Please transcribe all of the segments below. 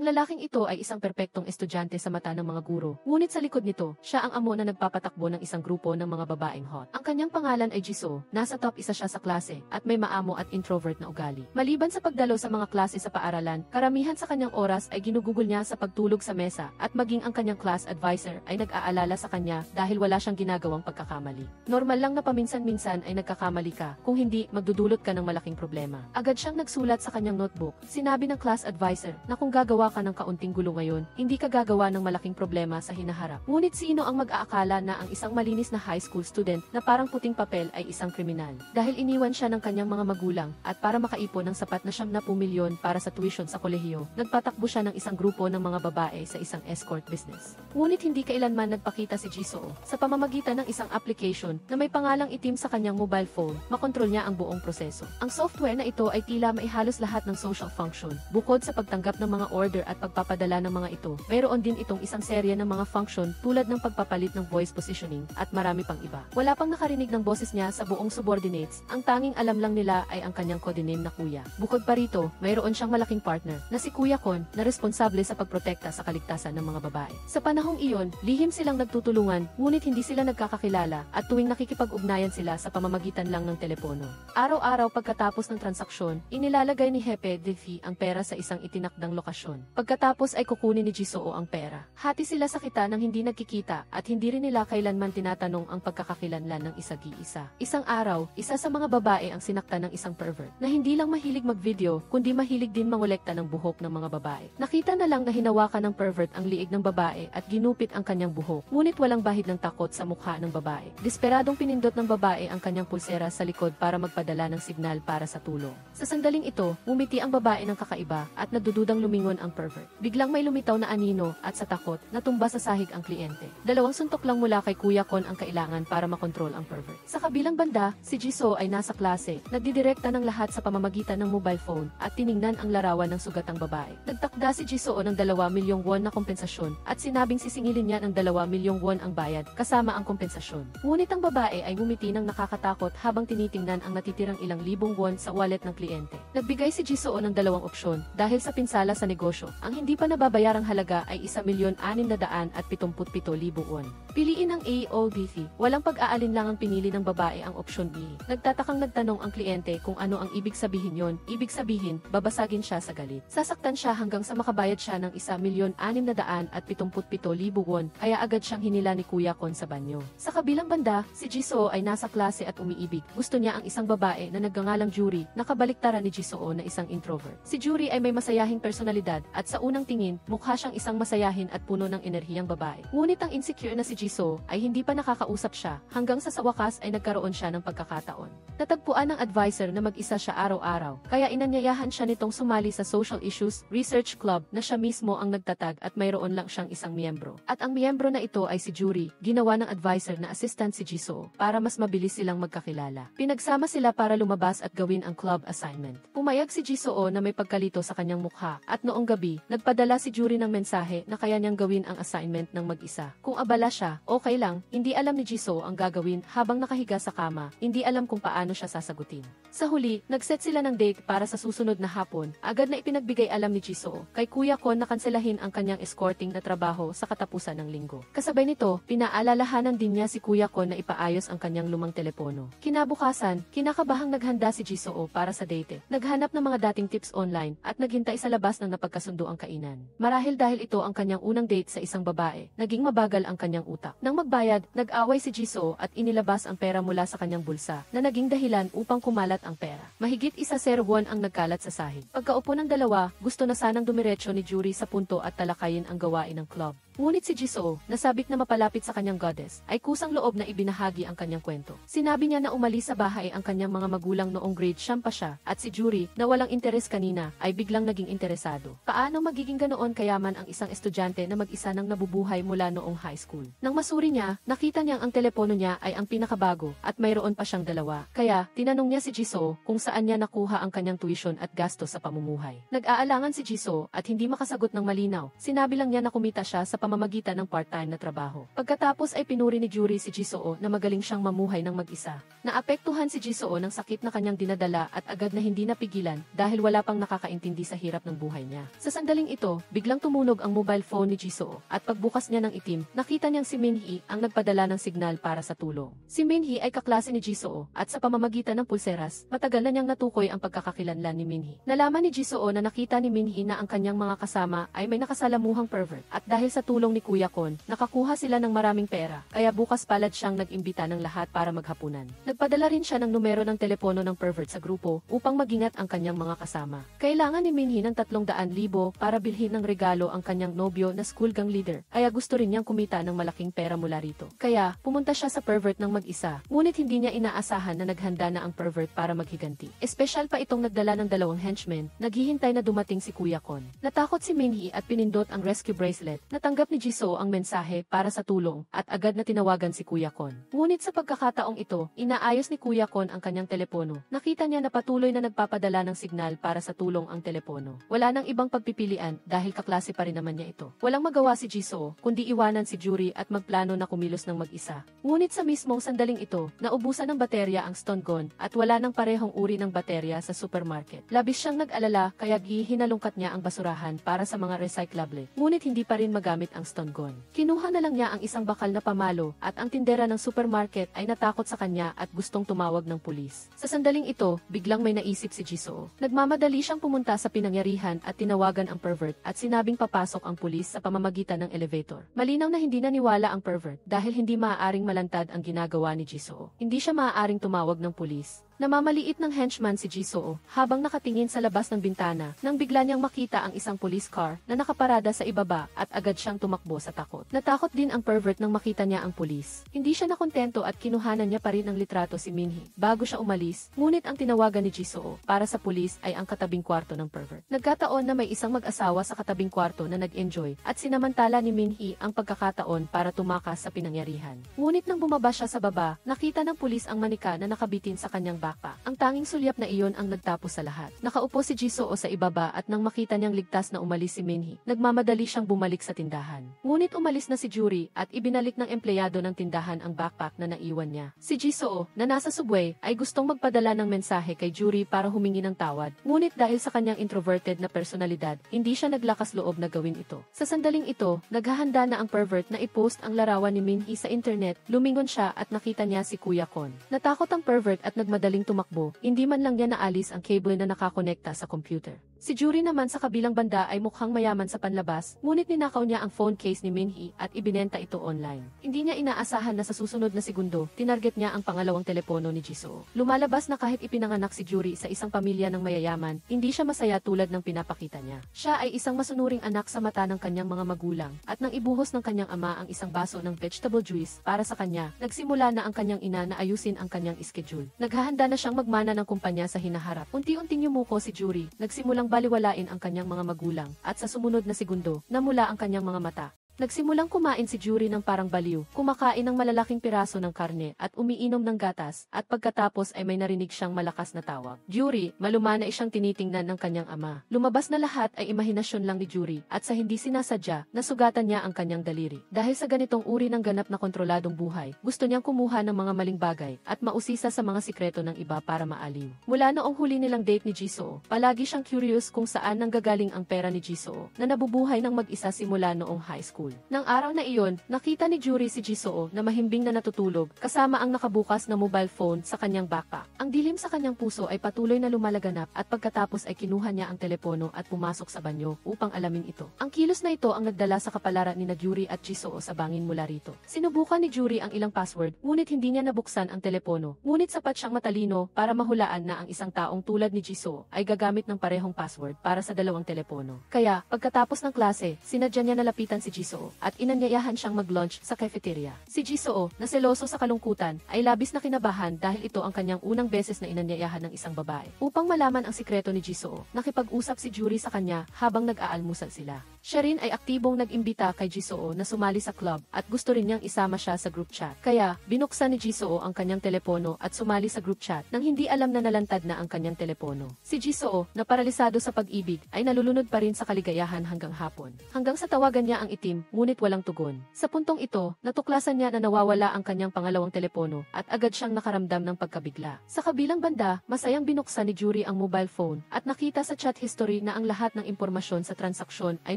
Ang lalaking ito ay isang perpektong estudyante sa mata ng mga guro. Ngunit sa likod nito, siya ang amo na nagpapatakbo ng isang grupo ng mga babaeng hot. Ang kanyang pangalan ay Jisoo, nasa top isa siya sa klase, at may maamo at introvert na ugali. Maliban sa pagdalo sa mga klase sa paaralan, karamihan sa kanyang oras ay ginugugol niya sa pagtulog sa mesa, at maging ang kanyang class advisor ay nag-aalala sa kanya dahil wala siyang ginagawang pagkakamali. Normal lang na paminsan-minsan ay nagkakamali ka, kung hindi, magdudulot ka ng malaking problema. Agad siyang nagsulat sa kanyang notebook, sinabi ng class advisor na kung gagawa ka ng kaunting gulo ngayon, hindi ka gagawa ng malaking problema sa hinaharap. Ngunit sino ang mag-aakala na ang isang malinis na high school student na parang puting papel ay isang kriminal? Dahil iniwan siya ng kanyang mga magulang at para makaipon ng sapat na 70 milyon para sa tuition sa kolehiyo, nagpatakbo siya ng isang grupo ng mga babae sa isang escort business. Ngunit hindi kailanman nagpakita si Jisoo sa pamamagitan ng isang application na may pangalang itim sa kanyang mobile phone, makontrol niya ang buong proseso. Ang software na ito ay tila maihalos lahat ng social function, bukod sa pagtanggap ng mga order at pagpapadala ng mga ito, mayroon din itong isang serye ng mga function tulad ng pagpapalit ng voice positioning at marami pang iba. Wala pang nakarinig ng boses niya sa buong subordinates, ang tanging alam lang nila ay ang kanyang codename na Kuya. Bukod pa rito, mayroon siyang malaking partner na si Kuya Kon na responsable sa pagprotekta sa kaligtasan ng mga babae. Sa panahong iyon, lihim silang nagtutulungan, ngunit hindi sila nagkakakilala at tuwing nakikipag-ugnayan sila sa pamamagitan lang ng telepono. Araw-araw pagkatapos ng transaksyon, inilalagay ni Hepe Defi ang pera sa isang itinakdang lokasyon. Pagkatapos ay kukunin ni Jisoo ang pera. Hati sila sa kita nang hindi nagkikita at hindi rin nila kailanman tinatanong ang pagkakakilanlan ng isa't-isa. Isang araw, isa sa mga babae ang sinaktan ng isang pervert na hindi lang mahilig mag-video kundi mahilig din mangolekta ng buhok ng mga babae. Nakita na lang na hinawakan ng pervert ang liig ng babae at ginupit ang kanyang buhok, ngunit walang bahid ng takot sa mukha ng babae. Desperadong pinindot ng babae ang kanyang pulsera sa likod para magpadala ng signal para sa tulong. Sa sandaling ito, umiti ang babae ng kakaiba at nadududang lumingon ang pervert. Biglang may lumitaw na anino at sa takot, natumba sa sahig ang kliyente. Dalawang suntok lang mula kay Kuya Kon ang kailangan para makontrol ang pervert. Sa kabilang banda, si Jisoo ay nasa klase, nagdidirekta ng lahat sa pamamagitan ng mobile phone at tiningnan ang larawan ng sugatang babae. Nagtakda si Jisoo ng 2 milyong won na kompensasyon at sinabing sisingilin niya ng 2 milyong won ang bayad kasama ang kompensasyon. Ngunit ang babae ay ngumiti ng nakakatakot habang tinitingnan ang natitirang ilang libong won sa wallet ng kliyente. Nagbigay si Jisoo ng dalawang opsyon dahil sa pinsala sa negosyo. Ang hindi pa nababayarang halaga ay 1,677,000 won. Piliin ang A o B. Walang pag-aalinlangang pinili ng babae ang opsyon B. Nagtatakang nagtanong ang kliyente kung ano ang ibig sabihin yon. Ibig sabihin, babasagin siya sa galit. Sasaktan siya hanggang sa makabayad siya ng 1,677,000 won, kaya agad siyang hinila ni Kuya Kon sa banyo. Sa kabilang banda, si Jisoo ay nasa klase at umiibig. Gusto niya ang isang babae na nagngangalang Juri, nakabaliktaran ni Jisoo na isang introvert. Si Juri ay may masayahing personalidad at sa unang tingin, mukha siyang isang masayahin at puno ng enerhiyang babae. Ngunit ang insecure na si Jisoo ay hindi pa nakakausap siya hanggang sa wakas ay nagkaroon siya ng pagkakataon. Natagpuan ng advisor na mag-isa siya araw-araw, kaya inanyayahan siya nitong sumali sa Social Issues Research Club na siya mismo ang nagtatag at mayroon lang siyang isang miyembro. At ang miyembro na ito ay si Juri, ginawa ng advisor na assistant si Jisoo para mas mabilis silang magkakilala. Pinagsama sila para lumabas at gawin ang club assignment. Pumayag si Jisoo na may pagkalito sa kanyang mukha at noong gabi, nagpadala si Juri ng mensahe na kaya niyang gawin ang assignment ng mag-isa. Kung abala siya, okay lang, hindi alam ni Jisoo ang gagawin habang nakahiga sa kama, hindi alam kung paano siya sasagutin. Sa huli, nagset sila ng date para sa susunod na hapon. Agad na ipinagbigay alam ni Jisoo kay Kuya Kon na kanselahin ang kanyang escorting na trabaho sa katapusan ng linggo. Kasabay nito, pinaalalahanan din niya si Kuya Kon na ipaayos ang kanyang lumang telepono. Kinabukasan, kinakabahang naghanda si Jisoo para sa date. Naghanap ng mga dating tips online at naghintay sa labas ng napagkasundo ang kainan. Marahil dahil ito ang kanyang unang date sa isang babae, naging mabagal ang kanyang utak. Nang magbayad, nag-away si Jisoo at inilabas ang pera mula sa kanyang bulsa na naging dahilan upang kumalat ang pera. Mahigit 1,000 won ang nagkalat sa sahig. Pagkaupo ng dalawa, gusto na sanang dumiretso ni Juri sa punto at talakayin ang gawain ng club. Ngunit si Jisoo, nasabik na mapalapit sa kanyang goddess, ay kusang loob na ibinahagi ang kanyang kwento. Sinabi niya na umalis sa bahay ang kanyang mga magulang noong grade 9 pa siya, at si Juri, na walang interes kanina, ay biglang naging interesado. Paano magiging ganoon kayaman ang isang estudyante na mag-isa nang nabubuhay mula noong high school? Nang masuri niya, nakita niyang ang telepono niya ay ang pinakabago, at mayroon pa siyang dalawa. Kaya, tinanong niya si Jisoo kung saan niya nakuha ang kanyang tuition at gasto sa pamumuhay. Nag-aalangan si Jisoo at hindi makasagot ng malinaw. Sinabi lang niya na kumita siya sa pamamagitan ng part-time na trabaho. Pagkatapos ay pinuri ni Juri si Jisoo na magaling siyang mamuhay ng mag-isa. Naapektuhan si Jisoo ng sakit na kanyang dinadala at agad na hindi napigilan dahil wala pang nakakaintindi sa hirap ng buhay niya. Sa Sa sandaling ito, biglang tumunog ang mobile phone ni Jisoo at pagbukas niya ng itim, nakita niyang si Minhee ang nagpadala ng signal para sa tulong. Si Minhee ay kaklase ni Jisoo at sa pamamagitan ng pulseras, matagal na niyang natukoy ang pagkakakilanlan ni Minhee. Nalaman ni Jisoo na nakita ni Minhee na ang kanyang mga kasama ay may nakasalamuhang pervert at dahil sa tulong ni Kuya Kon, nakakuha sila ng maraming pera, kaya bukas palad siyang nag-imbita ng lahat para maghapunan. Nagpadala rin siya ng numero ng telepono ng pervert sa grupo upang magingat ang kanyang mga kasama. Kailangan ni Minhee ng 300,000 para bilhin ng regalo ang kanyang nobyo na school gang leader, kaya gusto rin niyang kumita ng malaking pera mula rito. Kaya, pumunta siya sa pervert ng mag-isa, ngunit hindi niya inaasahan na naghanda na ang pervert para maghiganti. Espesyal pa itong nagdala ng 2 henchmen, naghihintay na dumating si Kuya Kon. Natakot si Minhee at pinindot ang rescue bracelet. Natanggap ni Jisoo ang mensahe para sa tulong at agad na tinawagan si Kuya Kon. Ngunit sa pagkakataong ito, inaayos ni Kuya Kon ang kanyang telepono. Nakita niya na patuloy na nagpapadala ng signal para sa tulong ang telepono. Wala nang ibang pagpipilian dahil kaklase pa rin naman niya ito. Walang magawa si Jisoo kundi iwanan si Juri at magplano na kumilos ng mag-isa. Ngunit sa mismong sandaling ito, naubusan ng baterya ang stun gun at wala nang parehong uri ng baterya sa supermarket. Labis siyang nag-alala kaya hinalungkat niya ang basurahan para sa mga recyclable. Ngunit hindi pa rin magamit ang stun gun. Kinuha na lang niya ang isang bakal na pamalo at ang tindera ng supermarket ay natakot sa kanya at gustong tumawag ng pulis. Sa sandaling ito, biglang may naisip si Jisoo. Nagmamadali siyang pumunta sa pinangyarihan at tinawagan ang pervert at sinabing papasok ang pulis sa pamamagitan ng elevator. Malinaw na hindi naniwala ang pervert dahil hindi maaaring malantad ang ginagawa ni Jisoo. Hindi siya maaaring tumawag ng pulis. Namamaliit ng henchman si Jisoo habang nakatingin sa labas ng bintana nang bigla niyang makita ang isang police car na nakaparada sa ibaba at agad siyang tumakbo sa takot. Natakot din ang pervert nang makita niya ang pulis. Hindi siya nakontento at kinuhanan niya pa rin ng litrato si Minhee bago siya umalis, ngunit ang tinawagan ni Jisoo para sa pulis ay ang katabing kwarto ng pervert. Nagkataon na may isang mag-asawa sa katabing kwarto na nag-enjoy at sinamantala ni Minhee ang pagkakataon para tumakas sa pinangyarihan. Ngunit nang bumaba siya sa baba, nakita ng pulis ang manika na nakabitin sa kanyang backpack. Ang tanging sulyap na iyon ang nagtapos sa lahat. Nakaupo si Jisoo sa ibaba at nang makita niyang ligtas na umalis si Minhee, nagmamadali siyang bumalik sa tindahan. Ngunit umalis na si Juri at ibinalik ng empleyado ng tindahan ang backpack na naiwan niya. Si Jisoo, na nasa subway, ay gustong magpadala ng mensahe kay Juri para humingi ng tawad. Ngunit dahil sa kanyang introverted na personalidad, hindi siya naglakas loob na gawin ito. Sa sandaling ito, naghahanda na ang pervert na i-post ang larawan ni Minhee sa internet. Lumingon siya at nakita niya si Kuya Kon. Natakot ang pervert at nagmadaling tumakbo, hindi man lang niya naalis ang cable na nakakonekta sa computer. Si Juri naman sa kabilang banda ay mukhang mayaman sa panlabas, ngunit ninakaw niya ang phone case ni Minhee at ibinenta ito online. Hindi niya inaasahan na sa susunod na segundo, tinarget niya ang pangalawang telepono ni Jisoo. Lumalabas na kahit ipinanganak si Juri sa isang pamilya ng mayayaman, hindi siya masaya tulad ng pinapakita niya. Siya ay isang masunuring anak sa mata ng kanyang mga magulang, at nang ibuhos ng kanyang ama ang isang baso ng vegetable juice para sa kanya, nagsimula na ang kanyang ina na ayusin ang kanyang schedule. Naghahanda na siyang magmana ng kumpanya sa hinaharap. Unti-unting yumuko si Juri, nagsimulang baliwalain ang kanyang mga magulang, at sa sumunod na segundo, namula ang kanyang mga mata. Nagsimulang kumain si Juri ng parang baliw, kumakain ng malalaking piraso ng karne at umiinom ng gatas, at pagkatapos ay may narinig siyang malakas na tawag. Juri, malumana siyang tinitingnan ng kanyang ama. Lumabas na lahat ay imahinasyon lang ni Juri, at sa hindi sinasadya, nasugatan niya ang kanyang daliri. Dahil sa ganitong uri ng ganap na kontroladong buhay, gusto niyang kumuha ng mga maling bagay at mausisa sa mga sikreto ng iba para maaliw. Mula noong huli nilang date ni Jisoo, palagi siyang curious kung saan nanggagaling ang pera ni Jisoo, na nabubuhay ng mag-isa simula noong high school. Nang araw na iyon, nakita ni Juri si Jisoo na mahimbing na natutulog, kasama ang nakabukas na mobile phone sa kanyang backpack. Ang dilim sa kanyang puso ay patuloy na lumalaganap, at pagkatapos ay kinuha niya ang telepono at pumasok sa banyo upang alamin ito. Ang kilos na ito ang nagdala sa kapalaran ni Juri at Jisoo sa bangin mula rito. Sinubukan ni Juri ang ilang password, ngunit hindi niya nabuksan ang telepono. Ngunit sapat siyang matalino para mahulaan na ang isang taong tulad ni Jisoo ay gagamit ng parehong password para sa dalawang telepono. Kaya, pagkatapos ng klase, sinadya niya nalapitan si Jisoo at inanyayahan siyang mag-lunch sa cafeteria. Si Jisoo, na seloso sa kalungkutan, ay labis na kinabahan dahil ito ang kanyang unang beses na inanyayahan ng isang babae. Upang malaman ang sikreto ni Jisoo, nakipag-usap si Juri sa kanya habang nag-aalmusal sila. Siya rin ay aktibong nag-imbita kay Jisoo na sumali sa club at gusto rin niyang isama siya sa group chat. Kaya, binuksan ni Jisoo ang kanyang telepono at sumali sa group chat nang hindi alam na nalantad na ang kanyang telepono. Si Jisoo, na paralisado sa pag-ibig, ay nalulunod pa rin sa kaligayahan hanggang hapon. Hanggang sa tawagan niya ang itim, ngunit walang tugon. Sa puntong ito, natuklasan niya na nawawala ang kanyang pangalawang telepono at agad siyang nakaramdam ng pagkabigla. Sa kabilang banda, masayang binuksan ni Juri ang mobile phone at nakita sa chat history na ang lahat ng impormasyon sa transaksyon ay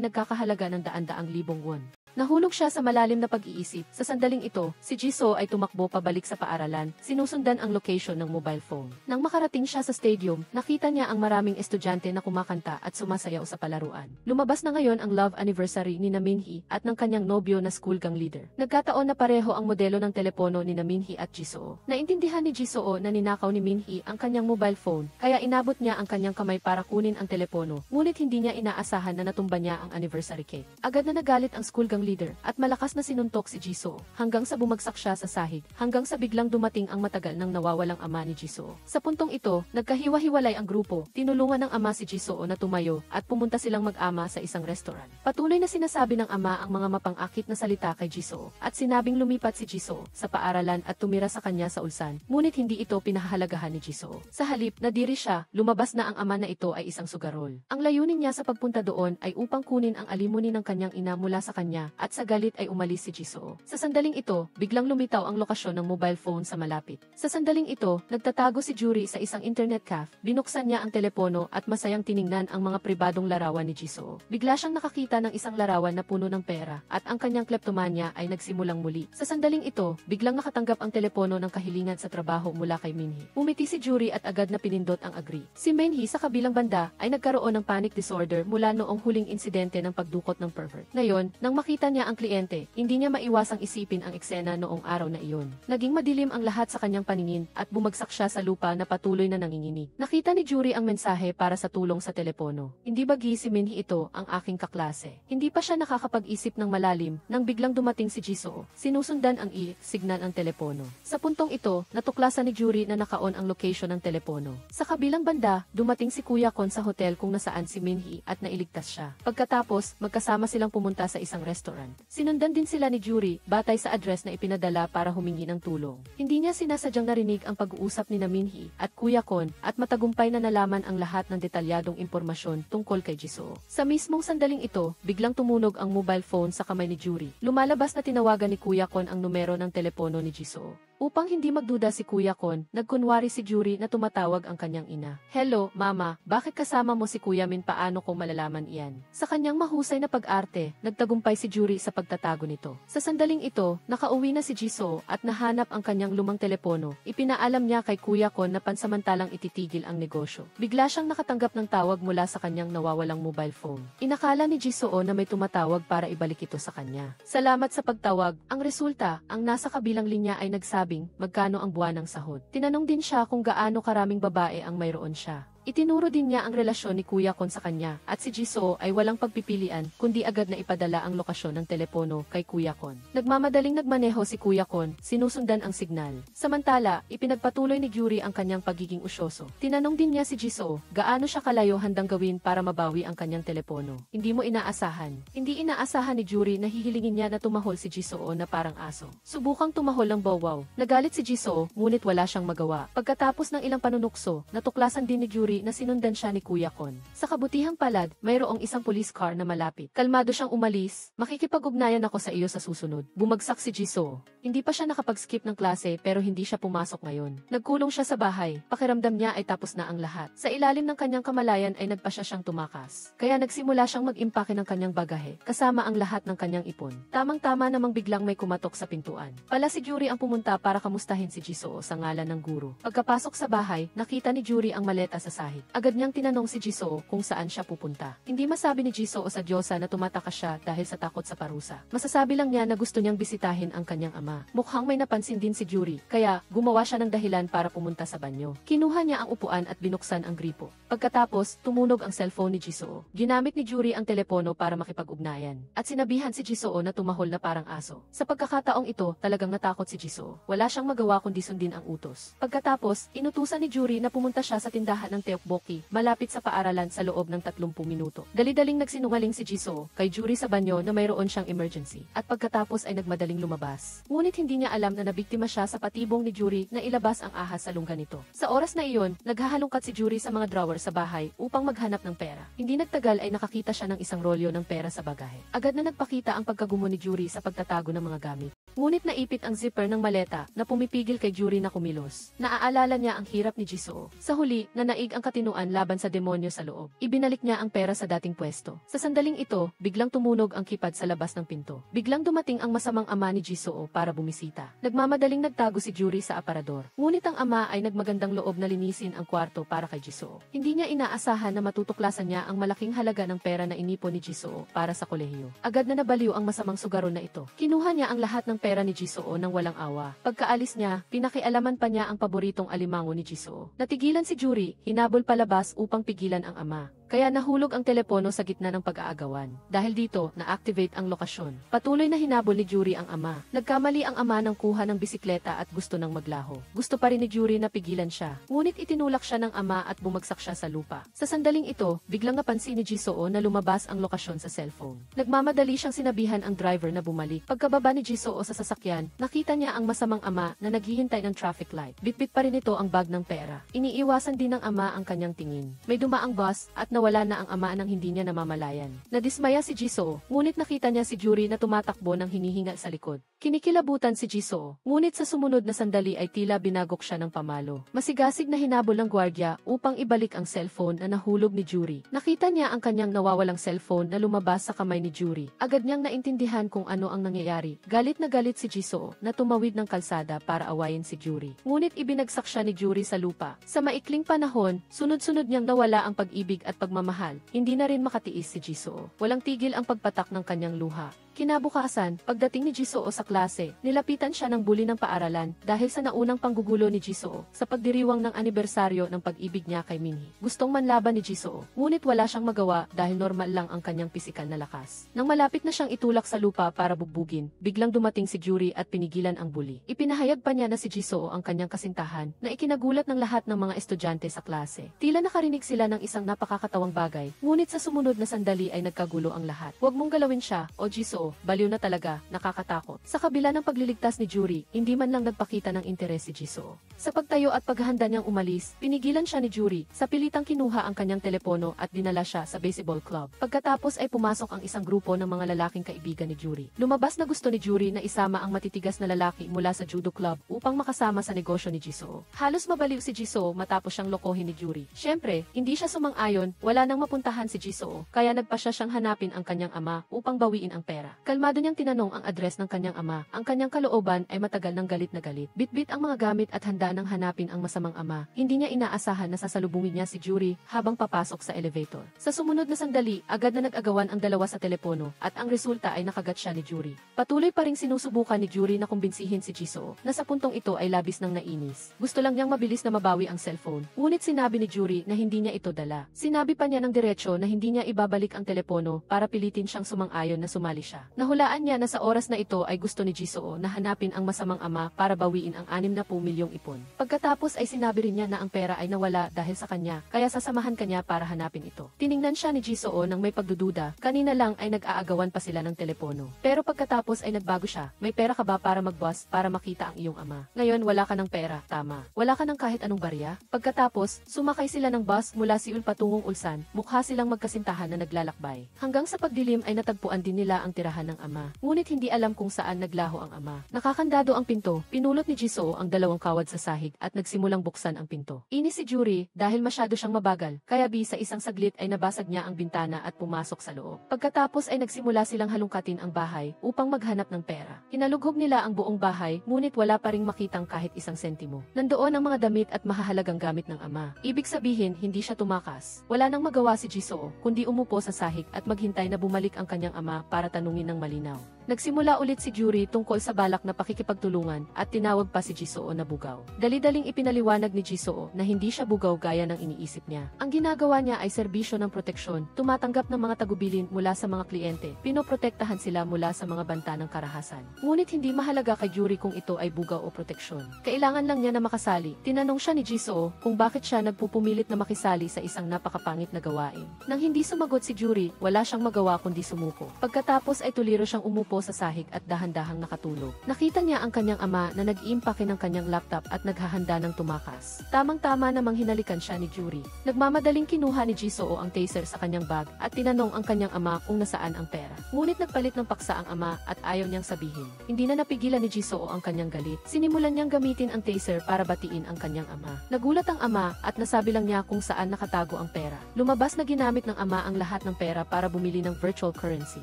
nagkakahalaga ng daan-daang libong won. Nahulog siya sa malalim na pag-iisip. Sa sandaling ito, si Jisoo ay tumakbo pabalik sa paaralan, sinusundan ang location ng mobile phone. Nang makarating siya sa stadium, nakita niya ang maraming estudyante na kumakanta at sumasayaw sa palaruan. Lumabas na ngayon ang love anniversary ni Minhee at ng kanyang nobyo na school gang leader. Nagkataon na pareho ang modelo ng telepono ni Minhee at Jisoo. Naintindihan ni Jisoo na ninakaw ni Minhee ang kanyang mobile phone, kaya inabot niya ang kanyang kamay para kunin ang telepono, ngunit hindi niya inaasahan na natumba niya ang anniversary cake. Agad na nagalit ang school gang leader at malakas na sinuntok si Jisoo hanggang sa bumagsak siya sa sahig, hanggang sa biglang dumating ang matagal nang nawawalang ama ni Jisoo. Sa puntong ito, nagkahiwa-hiwalay ang grupo. Tinulungan ng ama si Jisoo na tumayo at pumunta silang mag-ama sa isang restaurant. Patuloy na sinasabi ng ama ang mga mapang-akit na salita kay Jisoo at sinabing lumipat si Jisoo sa paaralan at tumira sa kanya sa Ulsan, ngunit hindi ito pinahahalagahan ni Jisoo. Sa halip, nadiri siya, lumabas na ang ama na ito ay isang sugarol. Ang layunin niya sa pagpunta doon ay upang kunin ang alimony ng kanyang ina mula sa kanya at sa galit ay umalis si Jisoo. Sa sandaling ito, biglang lumitaw ang lokasyon ng mobile phone sa malapit. Sa sandaling ito, nagtatago si Juri sa isang internet cafe, binuksan niya ang telepono at masayang tiningnan ang mga pribadong larawan ni Jisoo. Bigla siyang nakakita ng isang larawan na puno ng pera at ang kanyang kleptomanya ay nagsimulang muli. Sa sandaling ito, biglang nakatanggap ang telepono ng kahilingan sa trabaho mula kay Minhee. Umiti si Juri at agad na pinindot ang agree. Si Minhee sa kabilang banda ay nagkaroon ng panic disorder mula noong huling insidente ng pagdukot ng pervert. Ngayon, nang makita niya ang kliyente, hindi niya maiwasang isipin ang eksena noong araw na iyon. Naging madilim ang lahat sa kanyang paningin at bumagsak siya sa lupa na patuloy na nanginginig. Nakita ni Juri ang mensahe para sa tulong sa telepono. Hindi bagi si Minhee ito ang aking kaklase. Hindi pa siya nakakapag-isip ng malalim nang biglang dumating si Jisoo. Sinusundan ang signal ang telepono. Sa puntong ito, natuklasan ni Juri na naka-on ang location ng telepono. Sa kabilang banda, dumating si Kuya Kon sa hotel kung nasaan si Minhee at nailigtas siya. Pagkatapos, magkasama silang pumunta sa isang restaurant. Sinundan din sila ni Juri, batay sa address na ipinadala para humingi ng tulong. Hindi niya sinasadyang narinig ang pag-uusap ni Minhee at Kuya Kon at matagumpay na nalaman ang lahat ng detalyadong impormasyon tungkol kay Jisoo. Sa mismong sandaling ito, biglang tumunog ang mobile phone sa kamay ni Juri. Lumalabas na tinawagan ni Kuya Kon ang numero ng telepono ni Jisoo. Upang hindi magduda si Kuya Kon, nagkunwari si Juri na tumatawag ang kanyang ina. Hello, Mama, bakit kasama mo si Kuya Min, paano ko malalaman iyan? Sa kanyang mahusay na pag-arte, nagtagumpay si Juri sa pagtatago nito. Sa sandaling ito, nakauwi na si Jisoo at nahanap ang kanyang lumang telepono. Ipinaalam niya kay Kuya Kon na pansamantalang ititigil ang negosyo. Bigla siyang nakatanggap ng tawag mula sa kanyang nawawalang mobile phone. Inakala ni Jisoo na may tumatawag para ibalik ito sa kanya. Salamat sa pagtawag. Ang resulta, ang nasa kabilang linya ay nagsabi magkano ang buwan ng sahod. Tinanong din siya kung gaano karaming babae ang mayroon siya. Itinuro din niya ang relasyon ni Kuya Kon sa kanya at si Jisoo ay walang pagpipilian kundi agad na ipadala ang lokasyon ng telepono kay Kuya Kon. Nagmamadaling nagmaneho si Kuya Kon, sinusundan ang signal. Samantala, ipinagpatuloy ni Juri ang kanyang pagiging usyoso. Tinanong din niya si Jisoo, gaano siya kalayo handang gawin para mabawi ang kanyang telepono. Hindi mo inaasahan. Hindi inaasahan ni Juri na hihilingin niya na tumahol si Jisoo na parang aso. Subukang tumahol ng bowaw. Nagalit si Jisoo, ngunit wala siyang magawa. Pagkatapos ng ilang panunukso, natuklasan din ni Juri na sinundan siya ni Kuya Kon. Sa kabutihang palad, mayroong isang police car na malapit. Kalmado siyang umalis, makikipag-ugnayan ako sa iyo sa susunod. Bumagsak si Jisoo. Hindi pa siya nakapag-skip ng klase pero hindi siya pumasok ngayon. Nagkulong siya sa bahay, pakiramdam niya ay tapos na ang lahat. Sa ilalim ng kanyang kamalayan ay nagpa siya siyang tumakas. Kaya nagsimula siyang mag-impake ng kanyang bagahe, kasama ang lahat ng kanyang ipon. Tamang-tama namang biglang may kumatok sa pintuan. Pala si Juri ang pumunta para kamustahin si Jisoo sa ngalan ng guro. Pagkapasok sa bahay, nakita ni Juri ang maleta sa sahig. Agad niyang tinanong si Jisoo kung saan siya pupunta. Hindi masabi ni Jisoo sa Diyosa na tumataka siya dahil sa takot sa parusa. Masasabi lang niya na gusto niyang bisitahin ang kanyang ama. Mukhang may napansin din si Juri, kaya gumawa siya ng dahilan para pumunta sa banyo. Kinuha niya ang upuan at binuksan ang gripo. Pagkatapos, tumunog ang cellphone ni Jisoo. Ginamit ni Juri ang telepono para makipag-ugnayan. At sinabihan si Jisoo na tumahol na parang aso. Sa pagkakataong ito, talagang natakot si Jisoo. Wala siyang magawa kundi sundin ang utos. Pagkatapos, inutusan ni Juri na pumunta siya sa tindahan ng Seokboki, malapit sa paaralan sa loob ng 30 minuto. Dali-daling nagsinungaling si Jisoo kay Juri sa banyo na mayroon siyang emergency, at pagkatapos ay nagmadaling lumabas. Ngunit hindi niya alam na nabiktima siya sa patibong ni Juri na ilabas ang ahas sa lungga nito. Sa oras na iyon, naghahalongkat si Juri sa mga drawer sa bahay upang maghanap ng pera. Hindi nagtagal ay nakakita siya ng isang rolyo ng pera sa bagahe. Agad na nagpakita ang pagkagumo ni Juri sa pagtatago ng mga gamit. Ngunit naipit ang zipper ng maleta na pumipigil kay Juri na kumilos. Naaalala niya ang hirap ni Jisoo. Sa huli, nanaig ang katinuan laban sa demonyo sa loob. Ibinalik niya ang pera sa dating pwesto. Sa sandaling ito, biglang tumunog ang keypad sa labas ng pinto. Biglang dumating ang masamang ama ni Jisoo para bumisita. Nagmamadaling nagtago si Juri sa aparador. Ngunit ang ama ay nagmagandang loob na linisin ang kwarto para kay Jisoo. Hindi niya inaasahan na matutuklasan niya ang malaking halaga ng pera na inipon ni Jisoo para sa kolehiyo. Agad na nabaliw ang masamang sugaron na ito. Kinuha niya ang lahat ng pera ni Jisoo nang walang awa. Pagkaalis niya, pinakialaman pa niya ang paboritong alimango ni Jisoo. Natigilan si Juri, hinabol palabas upang pigilan ang ama. Kaya nahulog ang telepono sa gitna ng pag-aagawan. Dahil dito, na-activate ang lokasyon. Patuloy na hinabol ni Juri ang ama. Nagkamali ang ama ng kuha ng bisikleta at gusto nang maglaho. Gusto pa rin ni Juri na pigilan siya. Ngunit itinulak siya ng ama at bumagsak siya sa lupa. Sa sandaling ito, biglang napansin ni Jisoo na lumabas ang lokasyon sa cellphone. Nagmamadali siyang sinabihan ang driver na bumalik. Pagkababa ni Jisoo sa sasakyan, nakita niya ang masamang ama na naghihintay ng traffic light. Bitbit pa rin ito ang bag ng pera. Iniiwasan din ng ama ang kanyang tingin. May dumaang bus at nawala na ang ama nang hindi niya namamalayan. Nadismaya si Jisoo, ngunit nakita niya si Juri na tumatakbo ng hinihinga sa likod. Kinikilabutan si Jisoo, ngunit sa sumunod na sandali ay tila binagok siya ng pamalo. Masigasig na hinabol ng gwardiya upang ibalik ang cellphone na nahulog ni Juri. Nakita niya ang kanyang nawawalang cellphone na lumabas sa kamay ni Juri. Agad niyang naintindihan kung ano ang nangyayari. Galit na galit si Jisoo na tumawid ng kalsada para awayin si Juri. Ngunit ibinagsak siya ni Juri sa lupa. Sa maikling panahon, sunod-sunod niyang nawala ang pag-ibig at pagmamahal. Hindi na rin makatiis si Jisoo. Walang tigil ang pagpatak ng kanyang luha. Kinabukasan, pagdating ni Jisoo sa klase, nilapitan siya ng bully ng paaralan dahil sa naunang panggugulo ni Jisoo sa pagdiriwang ng anibersaryo ng pag-ibig niya kay Minhee. Gustong manlaban ni Jisoo, ngunit wala siyang magawa dahil normal lang ang kanyang pisikal na lakas. Nang malapit na siyang itulak sa lupa para bugbugin, biglang dumating si Juri at pinigilan ang bully. Ipinahayag pa niya na si Jisoo ang kanyang kasintahan na ikinagulat ng lahat ng mga estudyante sa klase. Tila nakarinig sila ng isang napakakatawang bagay, ngunit sa sumunod na sandali ay nagkagulo ang lahat. Huwag mong galawin siya, o Jisoo. Baliw na talaga, nakakatakot. Sa kabila ng pagliligtas ni Juri, hindi man lang nagpakita ng interes si Jisoo. Sa pagtayo at paghahanda niyang umalis, pinigilan siya ni Juri, sa pilitang kinuha ang kanyang telepono at dinala siya sa baseball club. Pagkatapos ay pumasok ang isang grupo ng mga lalaking kaibigan ni Juri. Lumabas na gusto ni Juri na isama ang matitigas na lalaki mula sa judo club upang makasama sa negosyo ni Jisoo. Halos mabaliw si Jisoo matapos siyang lokohin ni Juri. Siyempre, hindi siya sumang-ayon, wala nang mapuntahan si Jisoo, kaya nagpa siya siyang hanapin ang kanyang ama upang bawiin ang pera. Kalmado niyang tinanong ang address ng kanyang ama. Ang kanyang kalooban ay matagal ng galit na galit. Bitbit ang mga gamit at handa nang hanapin ang masamang ama. Hindi niya inaasahan na sasalubungin niya si Juri habang papasok sa elevator. Sa sumunod na sandali, agad na nag-agawan ang dalawa sa telepono at ang resulta ay nakagat siya ni Juri. Patuloy pa ring sinusubukan ni Juri na kumbinsihin si Jisoo na sa puntong ito ay labis ng nainis. Gusto lang niyang mabilis na mabawi ang cellphone. Ngunit sinabi ni Juri na hindi niya ito dala. Sinabi pa niya ng diretsyo na hindi niya ibabalik ang telepono para pilitin siyang sumang-ayon na sumali siya. Nahulaan niya na sa oras na ito ay gusto ni Jisoo na hanapin ang masamang ama para bawiin ang 60 milyong ipon. Pagkatapos ay sinabi rin niya na ang pera ay nawala dahil sa kanya, kaya sasamahan kanya para hanapin ito. Tiningnan siya ni Jisoo nang may pagdududa, kanina lang ay nag-aagawan pa sila ng telepono. Pero pagkatapos ay nagbago siya, may pera ka ba para mag-bus para makita ang iyong ama? Ngayon wala ka ng pera, tama. Wala ka ng kahit anong barya? Pagkatapos, sumakay sila ng bus mula Seoul patungong Ulsan, mukha silang magkasintahan na naglalakbay. Hanggang sa pagdilim ay natagpuan din nila ang tirahan ng ama. Ngunit hindi alam kung saan naglaho ang ama. Nakakandado ang pinto, pinulot ni Jisoo ang dalawang kawad sa sahig at nagsimulang buksan ang pinto. Inis si Juri dahil masyado siyang mabagal, kaya sa isang saglit ay nabasag niya ang bintana at pumasok sa loob. Pagkatapos ay nagsimula silang halungkatin ang bahay upang maghanap ng pera. Hinalughog nila ang buong bahay, ngunit wala pa ring makitang kahit isang sentimo. Nandoon ang mga damit at mahahalagang gamit ng ama. Ibig sabihin, hindi siya tumakas. Wala nang magawa si Jisoo, kundi umupo sa sahig at maghintay na bumalik ang kanyang ama para tanungin ng malinaw. Nagsimula ulit si Juri tungkol sa balak na pakikipagtulungan at tinawag pa si Jisoo na bugaw. Dali-daling ipinaliwanag ni Jisoo na hindi siya bugaw gaya ng iniisip niya. Ang ginagawa niya ay serbisyo ng proteksyon, tumatanggap ng mga tagubilin mula sa mga kliyente, pinoprotektahan sila mula sa mga banta ng karahasan. Ngunit hindi mahalaga kay Juri kung ito ay bugaw o proteksyon. Kailangan lang niya na makasali. Tinanong siya ni Jisoo kung bakit siya nagpupumilit na makisali sa isang napakapangit na gawain. Nang hindi sumagot si Juri, wala siyang magawa kundi sumuko. Pagkatapos ay tuliro siyang umupo sa sahig at dahan-dahang nakatulog. Nakita niya ang kanyang ama na nag-iimpake ng kanyang laptop at naghahanda ng tumakas. Tamang-tama namang hinalikan siya ni Juri. Nagmamadaling kinuha ni Jisoo ang taser sa kanyang bag at tinanong ang kanyang ama kung nasaan ang pera. Ngunit nagpalit ng paksa ang ama at ayaw niyang sabihin. Hindi na napigilan ni Jisoo ang kanyang galit. Sinimulan niyang gamitin ang taser para batiin ang kanyang ama. Nagulat ang ama at nasabi lang niya kung saan nakatago ang pera. Lumabas na ginamit ng ama ang lahat ng pera para bumili ng virtual currency.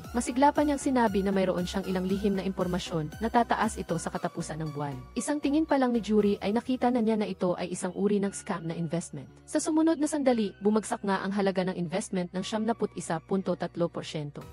Masigla pa niyang sinabi na mayroon siyang ilang lihim na impormasyon na tataas ito sa katapusan ng buwan. Isang tingin pa lang ni Juri ay nakita na niya na ito ay isang uri ng scam na investment. Sa sumunod na sandali, bumagsak nga ang halaga ng investment ng 71.3%.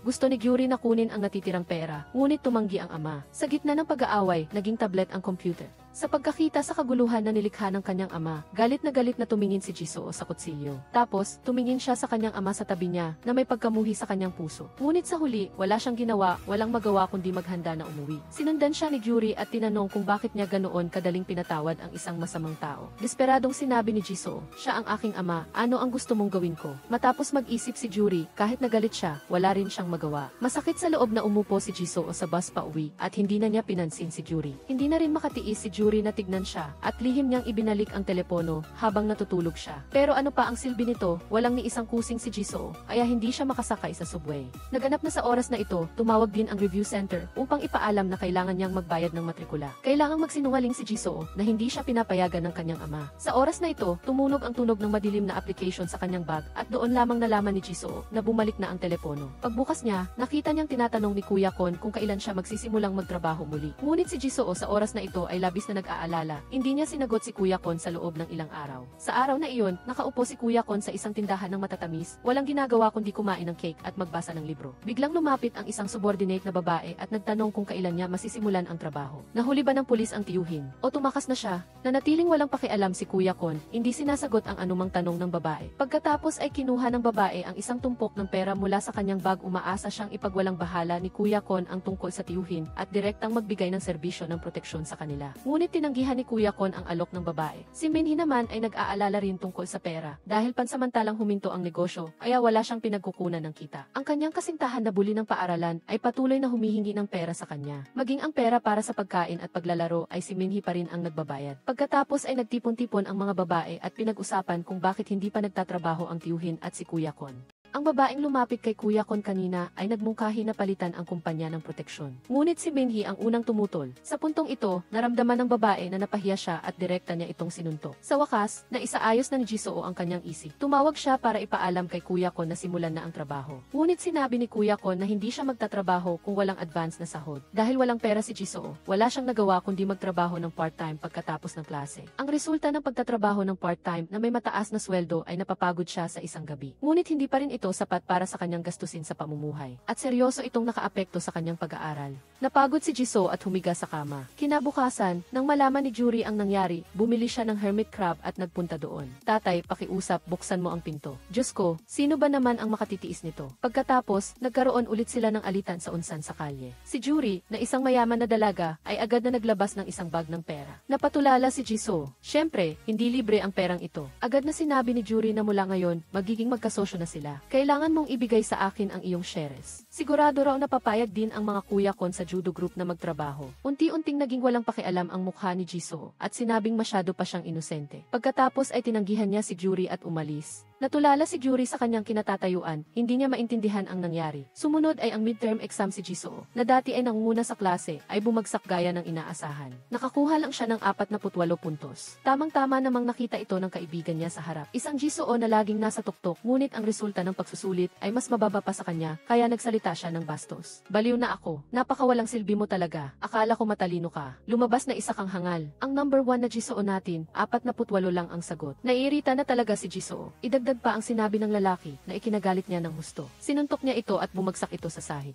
Gusto ni Juri na kunin ang natitirang pera, ngunit tumanggi ang ama. Sa gitna ng pag-aaway, naging tablet ang computer. Sa pagkakita sa kaguluhan na nilikha ng kanyang ama, galit na tumingin si Jisoo sa kutsilyo. Tapos, tumingin siya sa kanyang ama sa tabi niya na may pagkamuhi sa kanyang puso. Ngunit sa huli, wala siyang ginawa, walang magawa kundi maghanda na umuwi. Sinundan siya ni Juri at tinanong kung bakit niya ganoon kadaling pinatawad ang isang masamang tao. Desperadong sinabi ni Jisoo, "Siya ang aking ama, ano ang gusto mong gawin ko?" Matapos mag-isip si Juri, kahit nagalit siya, wala rin siyang magawa. Masakit sa loob na umupo si Jisoo sa bus pa uwi at hindi na niya pinansin si Juri. Hindi na rin makatiis si Juri na tignan siya at lihim niyang ibinalik ang telepono habang natutulog siya. Pero ano pa ang silbi nito, walang ni isang kusing si Jisoo, kaya hindi siya makasakay sa subway. Naganap na sa oras na ito, tumawag din ang review center upang ipaalam na kailangan niyang magbayad ng matrikula. Kailangang magsinungaling si Jisoo na hindi siya pinapayagan ng kanyang ama. Sa oras na ito, tumunog ang tunog ng madilim na application sa kanyang bag at doon lamang nalaman ni Jisoo na bumalik na ang telepono. Pagbukas niya, nakita niyang tinatanong ni Kuya Kon kung kailan siya magsisimulang magtrabaho muli. Ngunit si Jisoo sa oras na ito ay labis na nag-aalala. Hindi niya sinagot si Kuya Kon sa loob ng ilang araw. Sa araw na iyon, nakaupo si Kuya Kon sa isang tindahan ng matatamis, walang ginagawa kundi kumain ng cake at magbasa ng libro. Biglang lumapit ang isang subordinate na babae at nagtanong kung kailan niya masisimulan ang trabaho. Nahuli ba ng pulis ang tiyuhin? O tumakas na siya? Nanatiling walang pakialam si Kuya Kon, hindi sinasagot ang anumang tanong ng babae. Pagkatapos ay kinuha ng babae ang isang tumpok ng pera mula sa kanyang bag, umaasa siyang ipagwalang bahala ni Kuya Kon ang tungkol sa tiyuhin at direktang magbigay ng serbisyo ng proteksyon sa kanila. Ngunit tinanggihan ni Kuya Kon ang alok ng babae. Si Minhee naman ay nag-aalala rin tungkol sa pera. Dahil pansamantalang huminto ang negosyo, kaya wala siyang pinagkukunan ng kita. Ang kanyang kasintahan na buli ng paaralan ay patuloy na humihingi ng pera sa kanya. Maging ang pera para sa pagkain at paglalaro ay si Minhee pa rin ang nagbabayad. Pagkatapos ay nagtipon-tipon ang mga babae at pinag-usapan kung bakit hindi pa nagtatrabaho ang tiyuhin at si Kuya Kon. Ang babaeng lumapit kay Kuya Kon kanina ay nagmungkahi na palitan ang kumpanya ng proteksyon. Ngunit si Minhee ang unang tumutol. Sa puntong ito, naramdaman ng babae na napahiya siya at direkta niya itong sinuntok. Sa wakas, naisaayos ng Jisoo ang kanyang isip. Tumawag siya para ipaalam kay Kuya Kon na simulan na ang trabaho. Ngunit sinabi ni Kuya Kon na hindi siya magtatrabaho kung walang advance na sahod. Dahil walang pera si Jisoo, wala siyang nagawa kundi magtrabaho ng part-time pagkatapos ng klase. Ang resulta ng pagtatrabaho ng part-time na may mataas na sweldo ay napapagod siya sa isang gabi. Ngunit hindi pa rin ito sapat para sa kanyang gastusin sa pamumuhay. At seryoso itong nakaapekto sa kanyang pag-aaral. Napagod si Jisoo at humiga sa kama. Kinabukasan, nang malaman ni Juri ang nangyari, bumili siya ng hermit crab at nagpunta doon. "Tatay, pakiusap, buksan mo ang pinto." Diyos ko, sino ba naman ang makatitiis nito? Pagkatapos, nagkaroon ulit sila ng alitan sa unsan sa kalye. Si Juri, na isang mayaman na dalaga, ay agad na naglabas ng isang bag ng pera. Napatulala si Jisoo. Siyempre, hindi libre ang perang ito. Agad na sinabi ni Juri na mula ngayon, magiging magkasosyo na sila. Kailangan mong ibigay sa akin ang iyong shares. Sigurado raw na papayag din ang mga Kuya Kon sa judo group na magtrabaho. Unti-unting naging walang pakialam ang mukha ni Jisoo at sinabing masyado pa siyang inosente. Pagkatapos ay tinanggihan niya si Juri at umalis. Natulala si Juri sa kanyang kinatatayuan, hindi niya maintindihan ang nangyari. Sumunod ay ang midterm exam si Jisoo, na dati ay nangunguna sa klase, ay bumagsak gaya ng inaasahan. Nakakuha lang siya ng 48 puntos. Tamang-tama namang nakita ito ng kaibigan niya sa harap. Isang Jisoo na laging nasa tuktok, ngunit ang resulta ng pagsusulit ay mas mababa pa sa kanya, kaya nagsalita siya ng bastos. "Baliw na ako, napakawalang silbi mo talaga, akala ko matalino ka." Lumabas na isa kang hangal. Ang number 1 na Jisoo natin, 48 lang ang sagot. Naiirita na talaga si Jisoo. Idagdag Dagdag pa ang sinabi ng lalaki na ikinagalit niya ng husto. Sinuntok niya ito at bumagsak ito sa sahig.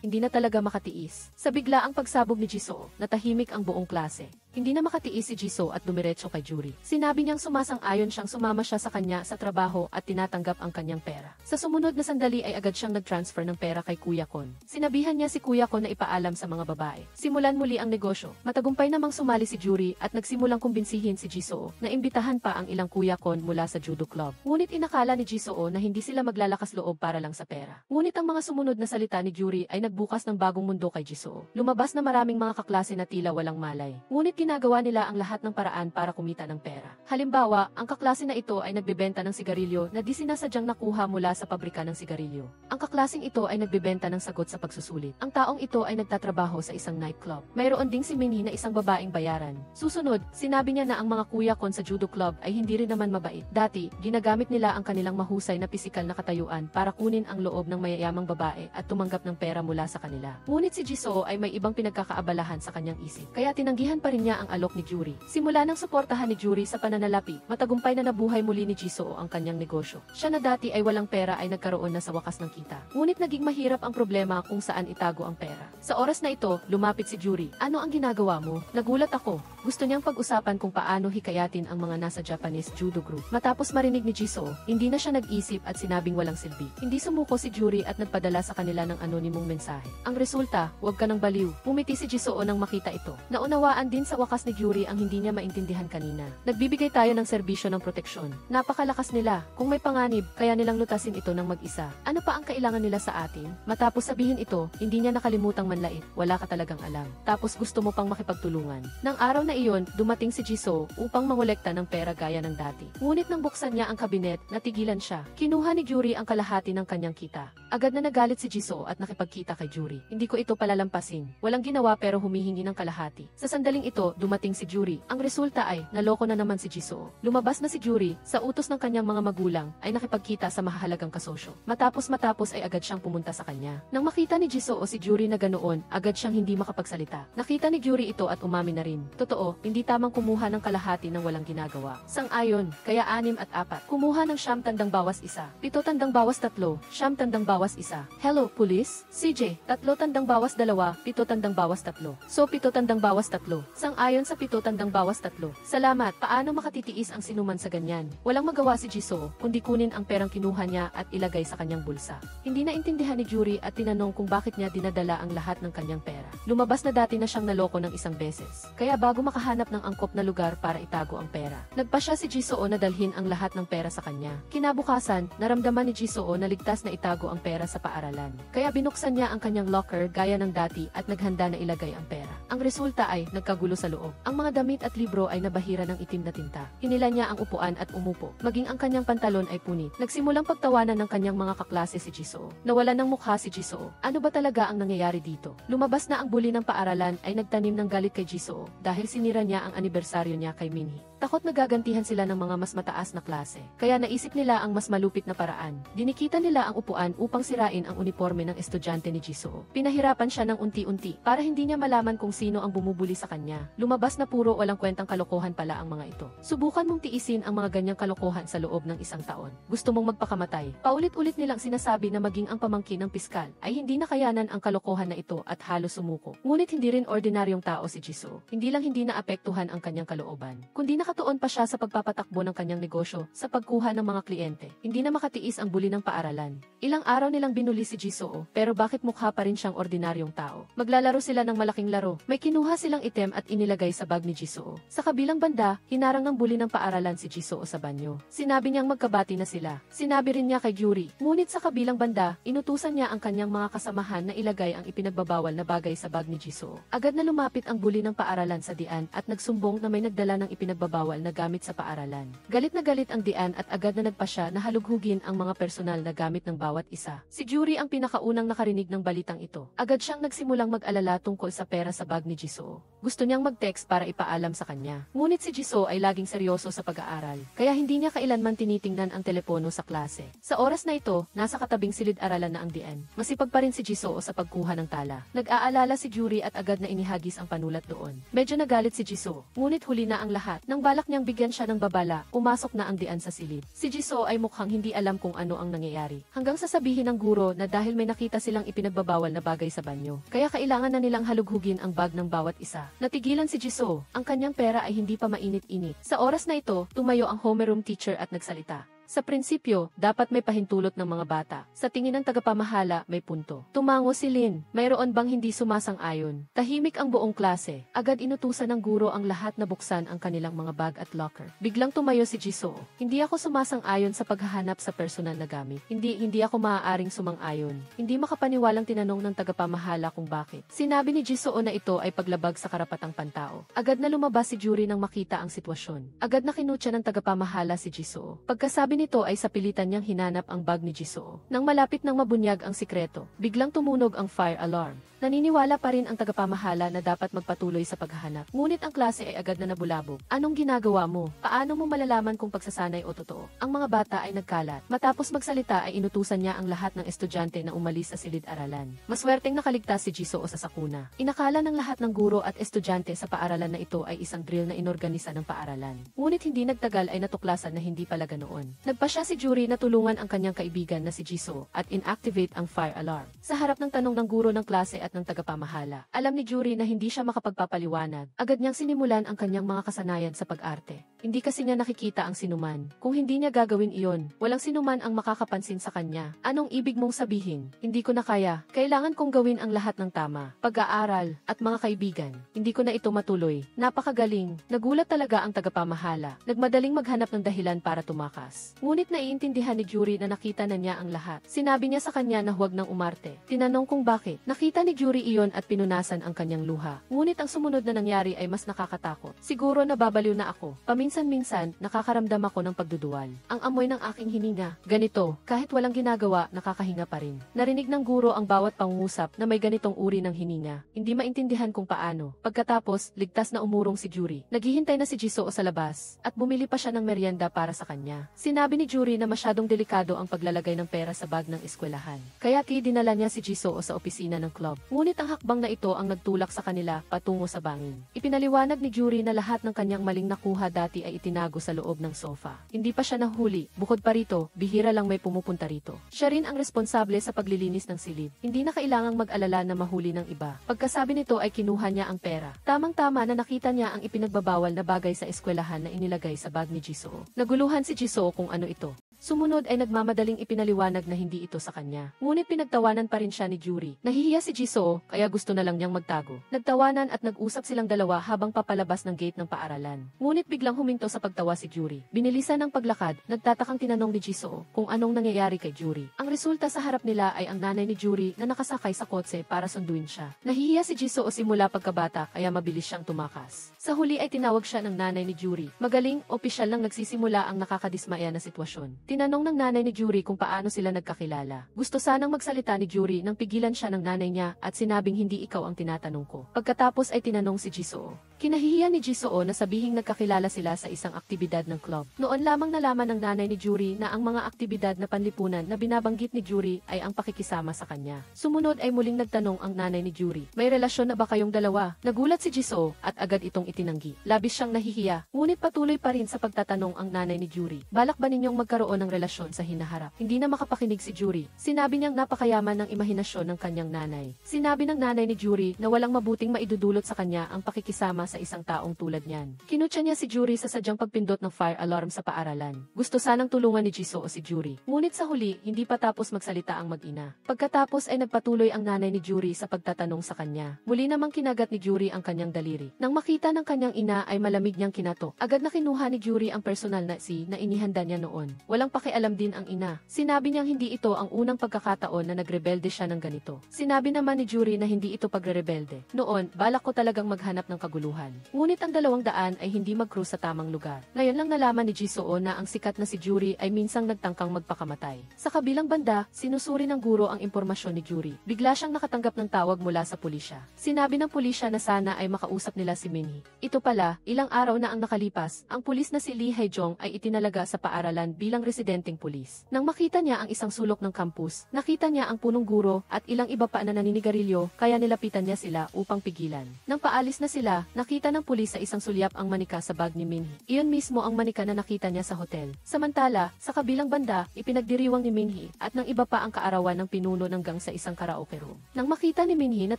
Hindi na talaga makatiis. Sa biglaang pagsabog ni Jisoo, natahimik ang buong klase. Hindi na makatiis si Jisoo at dumiretso kay Juri. Sinabi niyang sumasang-ayon siyang sumama siya sa kanya sa trabaho at tinatanggap ang kanyang pera. Sa sumunod na sandali ay agad siyang nag-transfer ng pera kay Kuya Kon. Sinabihan niya si Kuya Kon na ipaalam sa mga babae. Simulan muli ang negosyo. Matagumpay namang sumali si Juri at nagsimulang kumbinsihin si Jisoo na imbitahan pa ang ilang Kuya Kon mula sa judo club. Ngunit inakala ni Jisoo na hindi sila maglalakas loob para lang sa pera. Ngunit ang mga sumunod na salita ni Juri ay nagbukas ng bagong mundo kay Jisoo. Lumabas na maraming mga kaklase na tila walang malay. Ngunit ginagawa nila ang lahat ng paraan para kumita ng pera. Halimbawa, ang kaklase na ito ay nagbebenta ng sigarilyo na di sinasadyang nakuha mula sa pabrika ng sigarilyo. Ang kaklaseng ito ay nagbebenta ng sagot sa pagsusulit. Ang taong ito ay nagtatrabaho sa isang nightclub. Mayroon ding si Minhee na isang babaeng bayaran. Susunod, sinabi niya na ang mga Kuya Kon sa judo club ay hindi rin naman mabait. Dati, ginagamit nila ang kanilang mahusay na pisikal na katayuan para kunin ang loob ng mayayamang babae at tumanggap ng pera mula sa kanila. Ngunit si Jisoo ay may ibang pinagkakaabalahan sa kanyang isip. Kaya tinanggihan pa rin niya ang alok ni Juri. Simula nang suportahan ni Juri sa pananalapi, matagumpay na nabuhay muli ni Jisoo ang kanyang negosyo. Siya na dati ay walang pera ay nagkaroon na sa wakas ng kita. Ngunit naging mahirap ang problema kung saan itago ang pera. Sa oras na ito, lumapit si Juri. Ano ang ginagawa mo? Nagulat ako. Gusto niyang pag-usapan kung paano hikayatin ang mga nasa Japanese judo group. Matapos marinig ni Jisoo, hindi na siya nag-isip at sinabing walang silbi. Hindi sumuko si Juri at nagpadala sa kanila ng anonymong mensahe. Ang resulta, huwag ka ng baliw. Pumiti si Jisoo nang makita ito. Naunawaan din sa wakas ni Juri ang hindi niya maintindihan kanina. Nagbibigay tayo ng serbisyo ng proteksyon. Napakalakas nila. Kung may panganib, kaya nilang lutasin ito ng mag-isa. Ano pa ang kailangan nila sa atin? Matapos sabihin ito, hindi niya nakalimutang manlait. Wala ka talagang alam. Tapos gusto mo pang makipagtulungan. Nang araw na iyon, dumating si Jisoo upang mangolekta ng pera gaya ng dati. Ngunit nang buksan niya ang kabinet, natigilan siya. Kinuha ni Juri ang kalahati ng kanyang kita. Agad na nagalit si Jisoo at nakipagkita kay Juri. Hindi ko ito palalampasin. Walang ginawa pero humihingi ng kalahati. Sa sandaling ito, dumating si Juri. Ang resulta ay, naloko na naman si Jisoo. Lumabas na si Juri, sa utos ng kanyang mga magulang, ay nakipagkita sa mahahalagang kasosyo. Matapos ay agad siyang pumunta sa kanya. Nang makita ni Jisoo o si Juri na ganoon, agad siyang hindi makapagsalita. Nakita ni Juri ito at umamin na rin. Totoo, hindi tamang kumuha ng kalahati ng walang ginagawa. Sang-ayon, kaya 6 at 4. Kumuha ng 9 tandang bawas 1. 7 tandang bawas 3. 9 tandang bawas 1. Hello, police? CJ, 3 tandang bawas 2. 7 tandang bawas 3. So 7 tandang bawas 3. Sang-ayon sa 7 tandang bawas 3. Salamat, paano makatitiis ang sinuman sa ganyan? Walang magawa si Jisoo, kundi kunin ang perang kinuha niya at ilagay sa kanyang bulsa. Hindi naintindihan ni Juri at tinanong kung bakit niya dinadala ang lahat ng kanyang pera. Lumabas na dati na siyang naloko ng isang beses. Kaya bago makahanap ng angkop na lugar para itago ang pera, nagpa siya si Jisoo na dalhin ang lahat ng pera sa kanya. Kinabukasan, naramdaman ni Jisoo na ligtas na itago ang pera sa paaralan. Kaya binuksan niya ang kanyang locker gaya ng dati at naghanda na ilagay ang pera. Ang resulta ay nagkagulo sa loob. Ang mga damit at libro ay nabahira ng itim na tinta. Hinila niya ang upuan at umupo. Maging ang kanyang pantalon ay punit. Nagsimulang pagtawanan ng kanyang mga kaklase si Jisoo. Nawalan ng mukha si Jisoo. Ano ba talaga ang nangyayari dito? Lumabas na ang bully ng paaralan ay nagtanim ng galit kay Jisoo dahil sinira niya ang anibersaryo niya kay Minhee. Takot na gagantihan sila ng mga mas mataas na klase. Kaya naisip nila ang mas malupit na paraan. Dinikita nila ang upuan upang sirain ang uniforme ng estudyante ni Jisoo. Pinahirapan siya ng unti-unti para hindi niya malaman kung sino ang bumubuli sa kanya. Lumabas na puro walang kwentang kalokohan pala ang mga ito. Subukan mong tiisin ang mga ganyang kalokohan sa loob ng 1 taon. Gusto mong magpakamatay. Paulit-ulit nilang sinasabi na maging ang pamangkin ng piskal ay hindi nakayanan ang kalokohan na ito at halos sumuko. Ngunit hindi rin ordinaryong tao si Jisoo. Hindi lang hindi naapektuhan ang kanyang kalooban, kundi nakatuon pa siya sa pagpapatakbo ng kanyang negosyo sa pagkuha ng mga kliyente. Hindi na makatiis ang bully ng paaralan. Ilang araw nilang binuli si Jisoo, pero bakit mukha pa rin siyang ordinaryong tao? Maglalaro sila ng malaking laro. May kinuha silang item at inilagay sa bag ni Jisoo. Sa kabilang banda, hinarang ng bully ng paaralan si Jisoo sa banyo. Sinabi niyang magkabati na sila. Sinabi rin niya kay Juri. Ngunit sa kabilang banda, inutusan niya ang kanyang mga kasamahan na ilagay ang ipinagbabawal na bagay sa bag ni Jisoo. Agad na lumapit ang bully ng paaralan sa Dian at nagsumbong na may nagdala ng ipinagbabawal na gamit sa paaralan. Galit na galit ang Dian at agad na nagpasya na halughugin ang mga personal na gamit ng bawat isa. Si Juri ang pinakaunang nakarinig ng balitang ito. Agad siyang nagsimulang mag-alala tungkol sa pera sa bag ni Jisoo. Gusto niyang mag-text para ipaalam sa kanya. Ngunit si Jisoo ay laging seryoso sa pag-aaral, kaya hindi niya kailanman tinitingnan ang telepono sa klase. Sa oras na ito, nasa katabing silid-aralan na ang Dian. Masipag pa rin si Jisoo sa pagkuha ng tala. Nag-aalala si Juri at agad na inihagis ang panulat doon. Medyo nagalit si Jisoo, ngunit huli na ang lahat. Nang balak niyang bigyan siya ng babala, pumasok na ang dian sa silid. Si Jisoo ay mukhang hindi alam kung ano ang nangyayari. Hanggang sasabihin ng guro na dahil may nakita silang ipinagbabawal na bagay sa banyo, kaya kailangan na nilang halughugin ang bag ng bawat isa. Natigilan si Jisoo, ang kanyang pera ay hindi pa mainit-init. Sa oras na ito, tumayo ang homeroom teacher at nagsalita. Sa prinsipyo, dapat may pahintulot ng mga bata. Sa tingin ng tagapamahala, may punto. Tumango si Lin. Mayroon bang hindi sumasang-ayon? Tahimik ang buong klase. Agad inutusan ng guro ang lahat na buksan ang kanilang mga bag at locker. Biglang tumayo si Jisoo. Hindi ako sumasang-ayon sa paghahanap sa personal na gamit. Hindi ako maaaring sumang-ayon. Hindi makapaniwalang tinanong ng tagapamahala kung bakit. Sinabi ni Jisoo na ito ay paglabag sa karapatang pantao. Agad na lumabas si Juri nang makita ang sitwasyon. Agad na kinutya ng tagapamahala si Jisoo. Pagkasabi nito ay sa pilitan niyang hinanap ang bag ni Jisoo. Nang malapit nang mabunyag ang sikreto, biglang tumunog ang fire alarm. Naniniwala pa rin ang tagapamahala na dapat magpatuloy sa paghahanap. Ngunit ang klase ay agad na nabulabog. Anong ginagawa mo? Paano mo malalaman kung pagsasanay o totoo? Ang mga bata ay nagkalat. Matapos magsalita ay inutusan niya ang lahat ng estudyante na umalis sa silid-aralan. Maswerteng nakaligtas si Jisoo sa sakuna. Inakala ng lahat ng guro at estudyante sa paaralan na ito ay isang drill na inorganisa ng paaralan. Ngunit hindi nagtagal ay natuklasan na hindi pala ganoon. Nagpasya si Juri na tulungan ang kanyang kaibigan na si Jisoo at inactivate ang fire alarm. Sa harap ng tanong ng guro ng klase at ng tagapamahala, alam ni Juri na hindi siya makapagpapaliwanag. Agad niyang sinimulan ang kanyang mga kasanayan sa pag-arte. Hindi kasi niya nakikita ang sinuman. Kung hindi niya gagawin iyon, walang sinuman ang makakapansin sa kanya. Anong ibig mong sabihin? Hindi ko na kaya. Kailangan kong gawin ang lahat ng tama. Pag-aaral at mga kaibigan. Hindi ko na ito matuloy. Napakagaling. Nagulat talaga ang tagapamahala. Nagmadaling maghanap ng dahilan para tumakas. Ngunit naiintindihan ni Juri na nakita na niya ang lahat. Sinabi niya sa kanya na huwag nang umarte. Tinanong kung bakit. Nakita ni Juri iyon at pinunasan ang kanyang luha. Ngunit ang sumunod na nangyari ay mas nakakatakot. Siguro nababaliw na ako. Paminsan-minsan, nakakaramdam ako ng pagduduwal. Ang amoy ng aking hininga. Ganito, kahit walang ginagawa, nakakahinga pa rin. Narinig ng guro ang bawat pangungusap na may ganitong uri ng hininga. Hindi maintindihan kung paano. Pagkatapos, ligtas na umurong si Juri. Naghihintay na si Jisoo sa labas at bumili pa siya ng merienda para sa kanya. Sinabi ni Juri na masyadong delikado ang paglalagay ng pera sa bag ng eskwelahan. Kaya dinala niya si Jisoo sa opisina ng club. Ngunit ang hakbang na ito ang nagtulak sa kanila patungo sa bangin. Ipinaliwanag ni Juri na lahat ng kanyang maling nakuha dati ay itinago sa loob ng sofa. Hindi pa siya nahuli. Bukod pa rito, bihira lang may pumupunta rito. Siya rin ang responsable sa paglilinis ng silid. Hindi na kailangang mag-alala na mahuli ng iba. Pagkasabi nito ay kinuha niya ang pera. Tamang-tama na nakita niya ang ipinagbabawal na bagay sa eskwelahan na inilagay sa bag ni Jisoo. Naguluhan si Jisoo kung ano ito. Sumunod ay nagmamadaling ipinaliwanag na hindi ito sa kanya. Ngunit pinagtawanan pa rin siya ni Juri. Nahihiya si Jisoo, kaya gusto na lang niyang magtago. Nagtawanan at nag-usap silang dalawa habang papalabas ng gate ng paaralan. Ngunit biglang huminto sa pagtawa si Juri. Binilisan ng paglakad, nagtatakang tinanong ni Jisoo kung anong nangyayari kay Juri. Ang resulta sa harap nila ay ang nanay ni Juri na nakasakay sa kotse para sunduin siya. Nahihiya si Jisoo simula pagkabata kaya mabilis siyang tumakas. Sa huli ay tinawag siya ng nanay ni Juri. Magaling, opisyal lang nagsisimula ang nakakadismaya na sitwasyon. Tinanong ng nanay ni Juri kung paano sila nagkakilala. Gusto sanang magsalita ni Juri nang pigilan siya ng nanay niya at sinabing hindi ikaw ang tinatanong ko. Pagkatapos ay tinanong si Jisoo. Kinahihiya ni Jisoo na sabihing nagkakilala sila sa isang aktibidad ng club. Noon lamang nalaman ng nanay ni Juri na ang mga aktibidad na panlipunan na binabanggit ni Juri ay ang pakikisama sa kanya. Sumunod ay muling nagtanong ang nanay ni Juri. May relasyon na ba kayong dalawa? Nagulat si Jisoo at agad itong itinanggi. Labis siyang nahihiya, ngunit patuloy pa rin sa pagtatanong ang nanay ni Juri. Balak ba ninyong magkaroon ng relasyon sa hinaharap? Hindi na makapakinig si Juri. Sinabi niyang napakayaman ng imahinasyon ng kanyang nanay. Sinabi ng nanay ni Juri na walang mabuting maidudulot sa kanya ang pakikisama sa isang taong tulad niyan. Kinutya niya si Juri sa sadyang pagpindot ng fire alarm sa paaralan. Gusto sanang tulungan ni Jisoo si Juri. Ngunit sa huli, hindi pa tapos magsalita ang mag-ina. Pagkatapos ay nagpatuloy ang nanay ni Juri sa pagtatanong sa kanya. Muli namang kinagat ni Juri ang kanyang daliri. Nang makita ng kanyang ina ay malamig niyang kinato. Agad na kinuha ni Juri ang personal na na inihanda niya noon. Walang pakialam din ang ina. Sinabi niyang hindi ito ang unang pagkakataon na nagrebelde siya ng ganito. Sinabi naman ni Juri na hindi ito pagre-rebelde. Noon, balak ko talagang maghanap ng kaguluhan. Ngunit ang 200 ay hindi mag-cruise sa tamang lugar. Ngayon lang nalaman ni Jisoo na ang sikat na si Juri ay minsang nagtangkang magpakamatay. Sa kabilang banda, sinusuri ng guro ang impormasyon ni Juri. Bigla siyang nakatanggap ng tawag mula sa pulisya. Sinabi ng pulisya na sana ay makausap nila si Minhee. Ito pala, ilang araw na ang nakalipas, ang pulis na si Lee Hae-jong ay itinalaga sa paaralan bilang residenteng pulis. Nang makita niya ang isang sulok ng campus, nakita niya ang punong guro at ilang iba pa na naninigarilyo, kaya nilapitan niya sila upang pigilan. Nang paalis na sila, nakita Nakita ng pulis sa isang sulyap ang manika sa bag ni Minhee. Iyon mismo ang manika na nakita niya sa hotel. Samantala, sa kabilang banda, ipinagdiriwang ni Minhee at ng iba pa ang kaarawan ng pinuno ng gang sa isang karaoke room. Nang makita ni Minhee na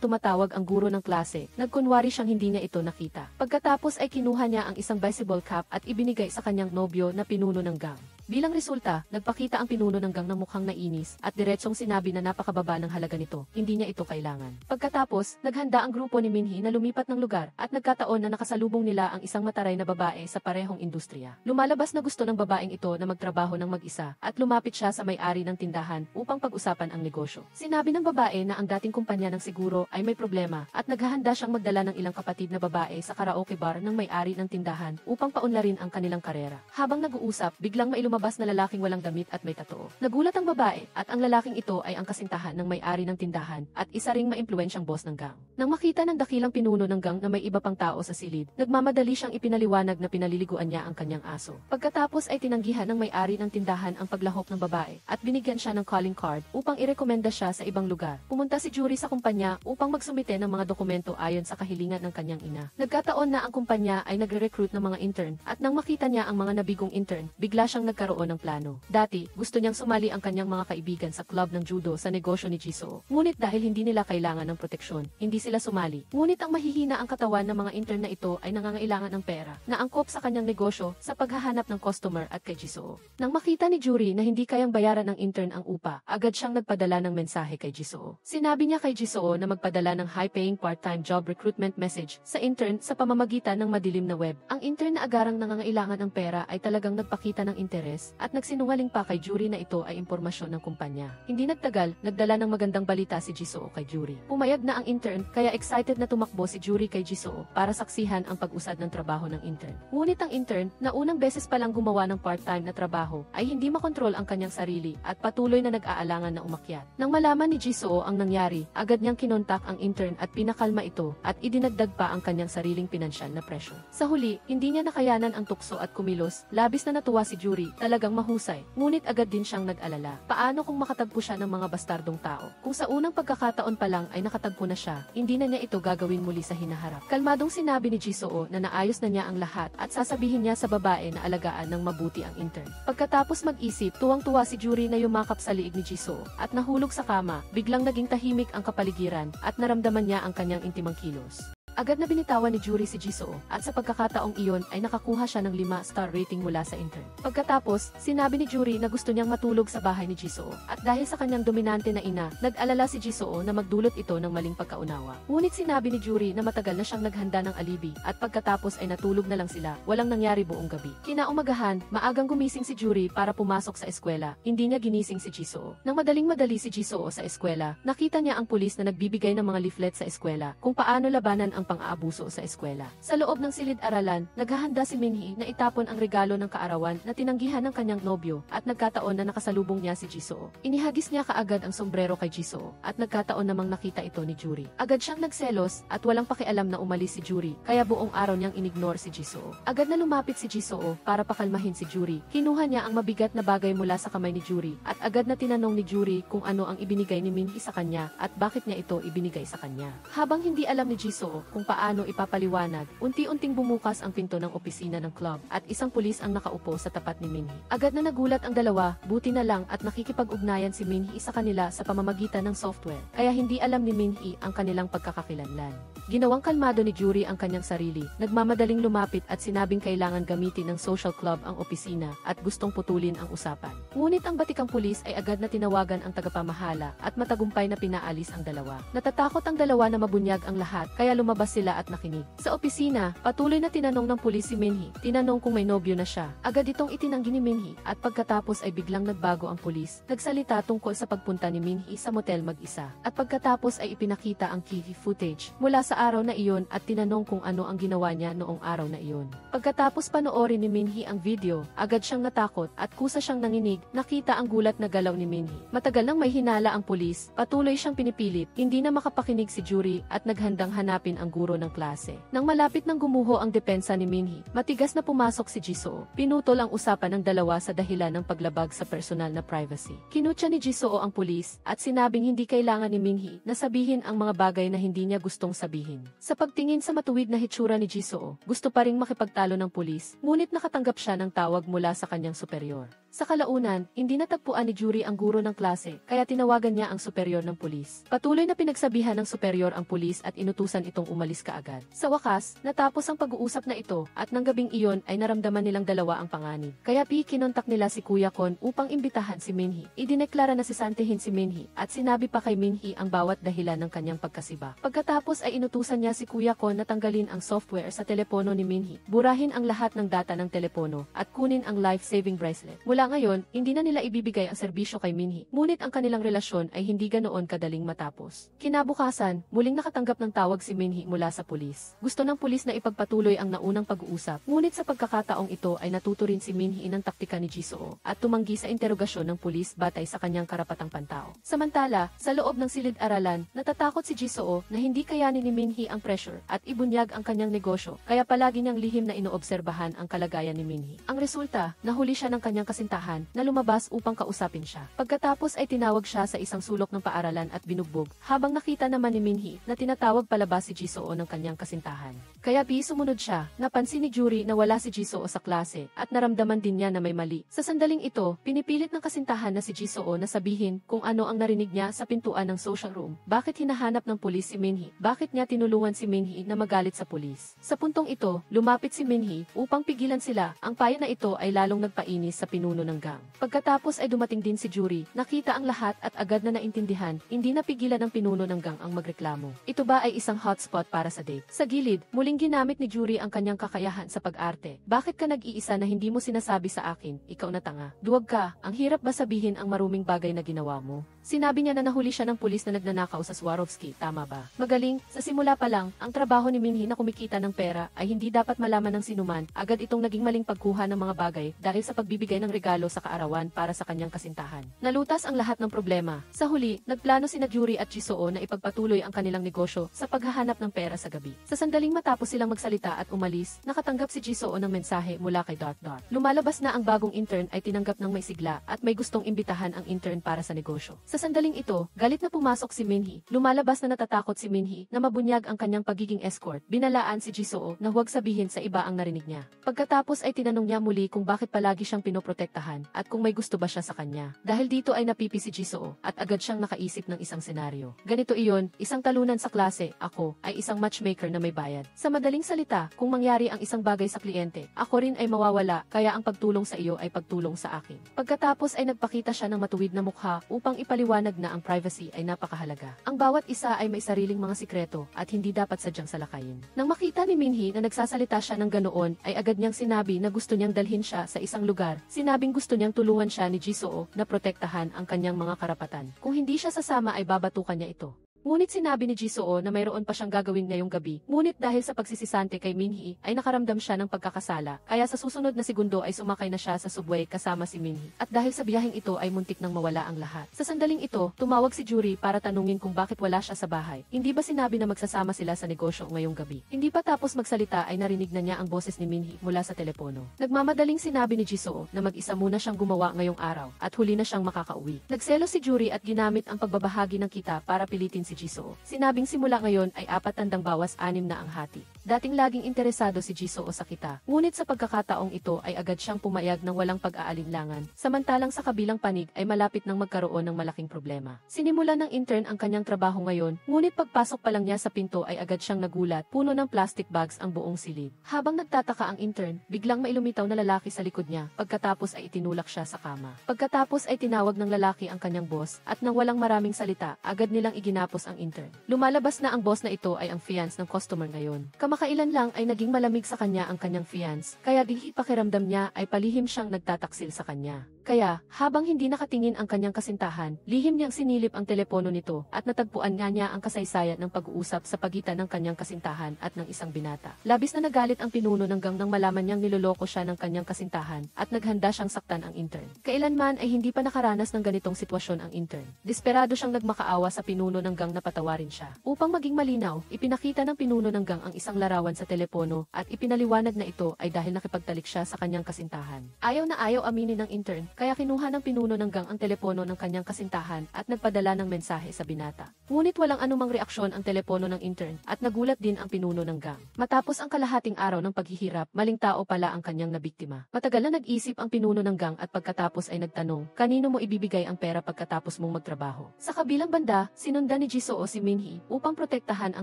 tumatawag ang guro ng klase, nagkunwari siyang hindi niya ito nakita. Pagkatapos ay kinuha niya ang isang baseball cap at ibinigay sa kanyang nobyo na pinuno ng gang. Bilang resulta, nagpakita ang pinuno ng gang na mukhang nainis at diretsong sinabi na napakababa ng halaga nito, hindi niya ito kailangan. Pagkatapos, naghanda ang grupo ni Minhee na lumipat ng lugar at nagkataon na nakasalubong nila ang isang mataray na babae sa parehong industriya. Lumalabas na gusto ng babaeng ito na magtrabaho ng mag-isa at lumapit siya sa may-ari ng tindahan upang pag-usapan ang negosyo. Sinabi ng babae na ang dating kumpanya ng siguro ay may problema at naghahanda siyang magdala ng ilang kapatid na babae sa karaoke bar ng may-ari ng tindahan upang paunlarin ang kanilang karera. Habang nag-uusap, biglang may lumabas na lalaking walang damit at may tattoo. Nagulat ang babae at ang lalaking ito ay ang kasintahan ng may-ari ng tindahan at isa ring maimpluwensyang boss ng gang. Nang makita ng dakilang pinuno ng gang na may iba pang tao sa silid, nagmamadali siyang ipinaliwanag na pinaliliguan niya ang kanyang aso. Pagkatapos ay tinanggihan ng may-ari ng tindahan ang paglahok ng babae at binigyan siya ng calling card upang irekomenda siya sa ibang lugar. Pumunta si Jury sa kumpanya upang magsumite ng mga dokumento ayon sa kahilingan ng kanyang ina. Nagkataon na ang kumpanya ay nagre-recruit ng mga intern at nang makita niya ang mga nabigong intern, bigla siyang nagkaroon ng plano. Dati, gusto niyang sumali ang kanyang mga kaibigan sa club ng judo sa negosyo ni Jisoo. Ngunit dahil hindi nila kailangan ng proteksyon, hindi sila sumali. Ngunit ang mahihina ang katawan ng mga intern na ito ay nangangailangan ng pera na angkop sa kanyang negosyo sa paghahanap ng customer at kay Jisoo. Nang makita ni Jury na hindi kayang bayaran ng intern ang upa, agad siyang nagpadala ng mensahe kay Jisoo. Sinabi niya kay Jisoo na magpadala ng high-paying part-time job recruitment message sa intern sa pamamagitan ng madilim na web. Ang intern na agarang nangangailangan ng pera ay talagang nagpakita ng interes at nagsinungaling pa kay Jury na ito ay impormasyon ng kumpanya. Hindi nagtagal, nagdala ng magandang balita si Jisoo kay Jury. Pumayag na ang intern, kaya excited na tumakbo si Jury kay Jisoo para saksihan ang pag-usad ng trabaho ng intern. Ngunit ang intern, na unang beses palang gumawa ng part-time na trabaho, ay hindi makontrol ang kanyang sarili at patuloy na nag-aalangan na umakyat. Nang malaman ni Jisoo ang nangyari, agad niyang kinontak ang intern at pinakalma ito at idinagdag pa ang kanyang sariling pinansyal na presyo. Sa huli, hindi niya nakayanan ang tukso at kumilos, labis na natuwa si Jury, talagang mahusay. Ngunit agad din siyang nag-alala. Paano kung makatagpo siya ng mga bastardong tao? Kung sa unang pagkakataon pa lang ay nakatagpo na siya, hindi na niya ito gagawin muli sa hinaharap. Kalmadong sinabi ni Jisoo na naayos na niya ang lahat at sasabihin niya sa babae na alagaan ng mabuti ang intern. Pagkatapos mag-isip, tuwang-tuwa si Jury na yumakap sa liig ni Jisoo at nahulog sa kama, biglang naging tahimik ang kapaligiran at naramdaman niya ang kanyang intimang kilos. Agad na binitawan ni Jury si Jisoo at sa pagkakataong iyon ay nakakuha siya ng 5-star rating mula sa intern. Pagkatapos, sinabi ni Jury na gusto niyang matulog sa bahay ni Jisoo at dahil sa kanyang dominante na ina, nag-alala si Jisoo na magdulot ito ng maling pagkaunawa. Ngunit sinabi ni Jury na matagal na siyang naghanda ng alibi at pagkatapos ay natulog na lang sila, walang nangyari buong gabi. Kinaumagahan, maagang gumising si Jury para pumasok sa eskwela, hindi niya ginising si Jisoo. Nang madaling-madali si Jisoo sa eskwela, nakita niya ang pulis na nagbibigay ng mga leaflet sa eskwela kung paano labanan ang pang-aabuso sa eskwela. Sa loob ng silid-aralan, naghahanda si Minhee na itapon ang regalo ng kaarawan na tinanggihan ng kanyang nobyo at nagkataon na nakasalubong niya si Jisoo. Inihagis niya kaagad ang sombrero kay Jisoo at nagkataon namang nakita ito ni Jury. Agad siyang nagselos at walang pakialam na umalis si Jury, kaya buong araw niyang inignore si Jisoo. Agad na lumapit si Jisoo para pakalmahin si Jury. Kinuha niya ang mabigat na bagay mula sa kamay ni Jury at agad na tinanong ni Jury kung ano ang ibinigay ni Minhee sa kanya at bakit niya ito ibinigay sa kanya. Habang hindi alam ni Jisoo kung paano ipapaliwanag, unti-unting bumukas ang pinto ng opisina ng club at isang pulis ang nakaupo sa tapat ni Minhee. Agad na nagulat ang dalawa, buti na lang at nakikipag-ugnayan si Minhee sa kanila sa pamamagitan ng software, kaya hindi alam ni Minhee ang kanilang pagkakakilanlan. Ginawang kalmado ni Jury ang kanyang sarili, nagmamadaling lumapit at sinabing kailangan gamitin ng social club ang opisina at gustong putulin ang usapan. Ngunit ang batikang pulis ay agad na tinawagan ang tagapamahala at matagumpay na pinaalis ang dalawa. Natatakot ang dalawa na mabunyag ang lahat, kaya lumabas sila at nakinig. Sa opisina, patuloy na tinanong ng pulis si Minhee, tinanong kung may nobyo na siya. Agad itong itinanggi ni Minhee at pagkatapos ay biglang nagbago ang pulis. Nagsalita tungkol sa pagpunta ni Minhee sa motel mag-isa at pagkatapos ay ipinakita ang key footage mula sa araw na iyon at tinanong kung ano ang ginawa niya noong araw na iyon. Pagkatapos panoorin ni Minhee ang video, agad siyang natakot at kusa siyang nanginig, nakita ang gulat na galaw ni Minhee. Matagal nang may hinala ang pulis, patuloy siyang pinipilit, hindi na makapakinig si Jury at naghandang hanapin ang ang guro ng klase. Nang malapit nang gumuho ang depensa ni Minhee, matigas na pumasok si Jisoo. Pinutol ang usapan ng dalawa sa dahilan ng paglabag sa personal na privacy. Kinutya ni Jisoo ang pulis at sinabing hindi kailangan ni Minhee na sabihin ang mga bagay na hindi niya gustong sabihin. Sa pagtingin sa matuwid na hitsura ni Jisoo, gusto pa ring makipagtalo ng pulis, ngunit nakatanggap siya ng tawag mula sa kanyang superior. Sa kalaunan, hindi natagpuan ni Juri ang guro ng klase, kaya tinawagan niya ang superior ng pulis. Patuloy na pinagsabihan ng superior ang pulis at inutusan itong umalis kaagad. Sa wakas, natapos ang pag-uusap na ito at nang gabing iyon ay naramdaman nilang dalawa ang panganib. Kaya kinontak nila si Kuya Kon upang imbitahan si Minhee. Idineklara na sisantihin si Minhee at sinabi pa kay Minhee ang bawat dahilan ng kanyang pagkasiba. Pagkatapos ay inutusan niya si Kuya Kon na tanggalin ang software sa telepono ni Minhee, burahin ang lahat ng data ng telepono at kunin ang life-saving bracelet. Mula ngayon, hindi na nila ibibigay ang serbisyo kay Minhee, ngunit ang kanilang relasyon ay hindi ganoon kadaling matapos. Kinabukasan, muling nakatanggap ng tawag si Minhee mula sa pulis. Gusto ng pulis na ipagpatuloy ang naunang pag-uusap, ngunit sa pagkakataong ito ay natuto rin si Minhee ng taktika ni Jisoo at tumanggi sa interogasyon ng pulis batay sa kanyang karapatang pantao. Samantala, sa loob ng silid-aralan, natatakot si Jisoo na hindi kayanin ni Minhee ang pressure at ibunyag ang kanyang negosyo, kaya palagi niyang lihim na inoobserbahan ang kalagayan ni Minhee. Ang resulta, nahuli siya ng kanyang kasintahan na lumabas upang kausapin siya. Pagkatapos ay tinawag siya sa isang sulok ng paaralan at binugbog, habang nakita naman ni Minhee na tinatawag palabas si Jisoo ng kanyang kasintahan. Kaya sumunod siya, napansin ni Juri na wala si Jisoo sa klase at naramdaman din niya na may mali. Sa sandaling ito, pinipilit ng kasintahan na si Jisoo na sabihin kung ano ang narinig niya sa pintuan ng social room. Bakit hinahanap ng pulis si Minhee? Bakit niya tinulungan si Minhee na magalit sa pulis? Sa puntong ito, lumapit si Minhee upang pigilan sila. Ang payo na ito ay lalong nagpainis sa pinuno ng gang. Pagkatapos ay dumating din si Juri, nakita ang lahat at agad na naintindihan, hindi napigilan ng pinuno ng gang ang magreklamo. Ito ba ay isang hotspot para sa date? Sa gilid, muling ginamit ni Juri ang kanyang kakayahan sa pag-arte. Bakit ka nag-iisa na hindi mo sinasabi sa akin? Ikaw na tanga. Duwag ka, ang hirap ba sabihin ang maruming bagay na ginawa mo? Sinabi niya na nahuli siya ng pulis na nagnanakaw sa Swarovski, tama ba? Magaling, sa simula pa lang, ang trabaho ni Minhee na kumikita ng pera ay hindi dapat malaman ng sinuman, agad itong naging maling pagkuha ng mga bagay dahil sa pagbibigay ng regalo sa kaarawan para sa kanyang kasintahan. Nalutas ang lahat ng problema. Sa huli, nagplano sina Juri at Jisoo na ipagpatuloy ang kanilang negosyo sa paghahanap ng pera sa gabi. Sa sandaling matapos silang magsalita at umalis, nakatanggap si Jisoo ng mensahe mula kay Dot Dot. Lumalabas na ang bagong intern ay tinanggap ng may sigla at may gustong imbitahan ang intern para sa negosyo. Sa sandaling ito, galit na pumasok si Minhee. Lumalabas na natatakot si Minhee na mabunyag ang kanyang pagiging escort. Binalaan si Jisoo na huwag sabihin sa iba ang narinig niya. Pagkatapos ay tinanong niya muli kung bakit palagi siyang pinoprotektahan at kung may gusto ba siya sa kanya. Dahil dito ay napipi si Jisoo at agad siyang nakaisip ng isang senaryo. Ganito iyon, isang talunan sa klase, ako ay isang matchmaker na may bayad. Sa madaling salita, kung mangyari ang isang bagay sa kliyente, ako rin ay mawawala, kaya ang pagtulong sa iyo ay pagtulong sa akin. Pagkatapos ay nagpakita siya ng matuwid na mukha upang ipaliwanag na ang privacy ay napakahalaga. Ang bawat isa ay may sariling mga sikreto at hindi dapat sadyang salakayin. Nang makita ni Minhee na nagsasalita siya ng ganoon, ay agad niyang sinabi na gusto niyang dalhin siya sa isang lugar. Sinabing gusto niyang tulungan siya ni Jisoo na protektahan ang kanyang mga karapatan. Kung hindi siya sasama ay babatukan niya ito. Ngunit sinabi ni Jisoo na mayroon pa siyang gagawin ngayong gabi. Ngunit dahil sa pagsisisante kay Minhee, ay nakaramdam siya ng pagkakasala. Kaya sa susunod na segundo ay sumakay na siya sa subway kasama si Minhee. At dahil sa biyaheng ito ay muntik nang mawala ang lahat. Sa sandaling ito, tumawag si Juri para tanungin kung bakit wala siya sa bahay. Hindi ba sinabi na magsasama sila sa negosyo ngayong gabi? Hindi pa tapos magsalita ay narinig na niya ang boses ni Minhee mula sa telepono. Nagmamadaling sinabi ni Jisoo na mag-isa muna siyang gumawa ngayong araw at huli na siyang makakauwi. Nagselo si Juri at ginamit ang pagbabahagi ng kita para pilitin si Jisoo. Sinabing simula ngayon ay 4 bawas 6 na ang hati. Dating laging interesado si Jisoo sa kita, ngunit sa pagkakataong ito ay agad siyang pumayag ng walang pag-aalinlangan, samantalang sa kabilang panig ay malapit nang magkaroon ng malaking problema. Sinimulan ng intern ang kanyang trabaho ngayon, ngunit pagpasok pa lang niya sa pinto ay agad siyang nagulat, puno ng plastic bags ang buong silid. Habang nagtataka ang intern, biglang may lumitaw na lalaki sa likod niya, pagkatapos ay itinulak siya sa kama. Pagkatapos ay tinawag ng lalaki ang kanyang boss, at nang walang maraming salita, agad nilang iginapos ang intern. Lumalabas na ang boss na ito ay ang fiance ng customer ngayon. Kamakailan lang ay naging malamig sa kanya ang kanyang fiance, kaya di pakiramdam niya ay palihim siyang nagtataksil sa kanya. Kaya, habang hindi nakatingin ang kanyang kasintahan, lihim niyang sinilip ang telepono nito at natagpuan nga niya ang kasaysayan ng pag-uusap sa pagitan ng kanyang kasintahan at ng isang binata. Labis na nagalit ang pinuno ng gang nang malaman niyang niloloko siya ng kanyang kasintahan at naghanda siyang saktan ang intern. Kailanman ay hindi pa nakaranas ng ganitong sitwasyon ang intern. Desperado siyang nagmakaawa sa pinuno ng gang na patawarin siya. Upang maging malinaw, ipinakita ng pinuno ng gang ang isang larawan sa telepono at ipinaliwanag na ito ay dahil nakipagtalik siya sa kanyang kasintahan. Ayaw na ayaw aminin ng intern, kaya kinuha ng pinuno ng gang ang telepono ng kanyang kasintahan at nagpadala ng mensahe sa binata. Ngunit walang anumang reaksyon ang telepono ng intern at nagulat din ang pinuno ng gang. Matapos ang kalahating araw ng paghihirap, maling tao pala ang kanyang nabiktima. Matagal na nag-isip ang pinuno ng gang at pagkatapos ay nagtanong, kanino mo ibibigay ang pera pagkatapos mong magtrabaho? Sa kabilang banda, sinundan ni Jisoo si Minhee upang protektahan ang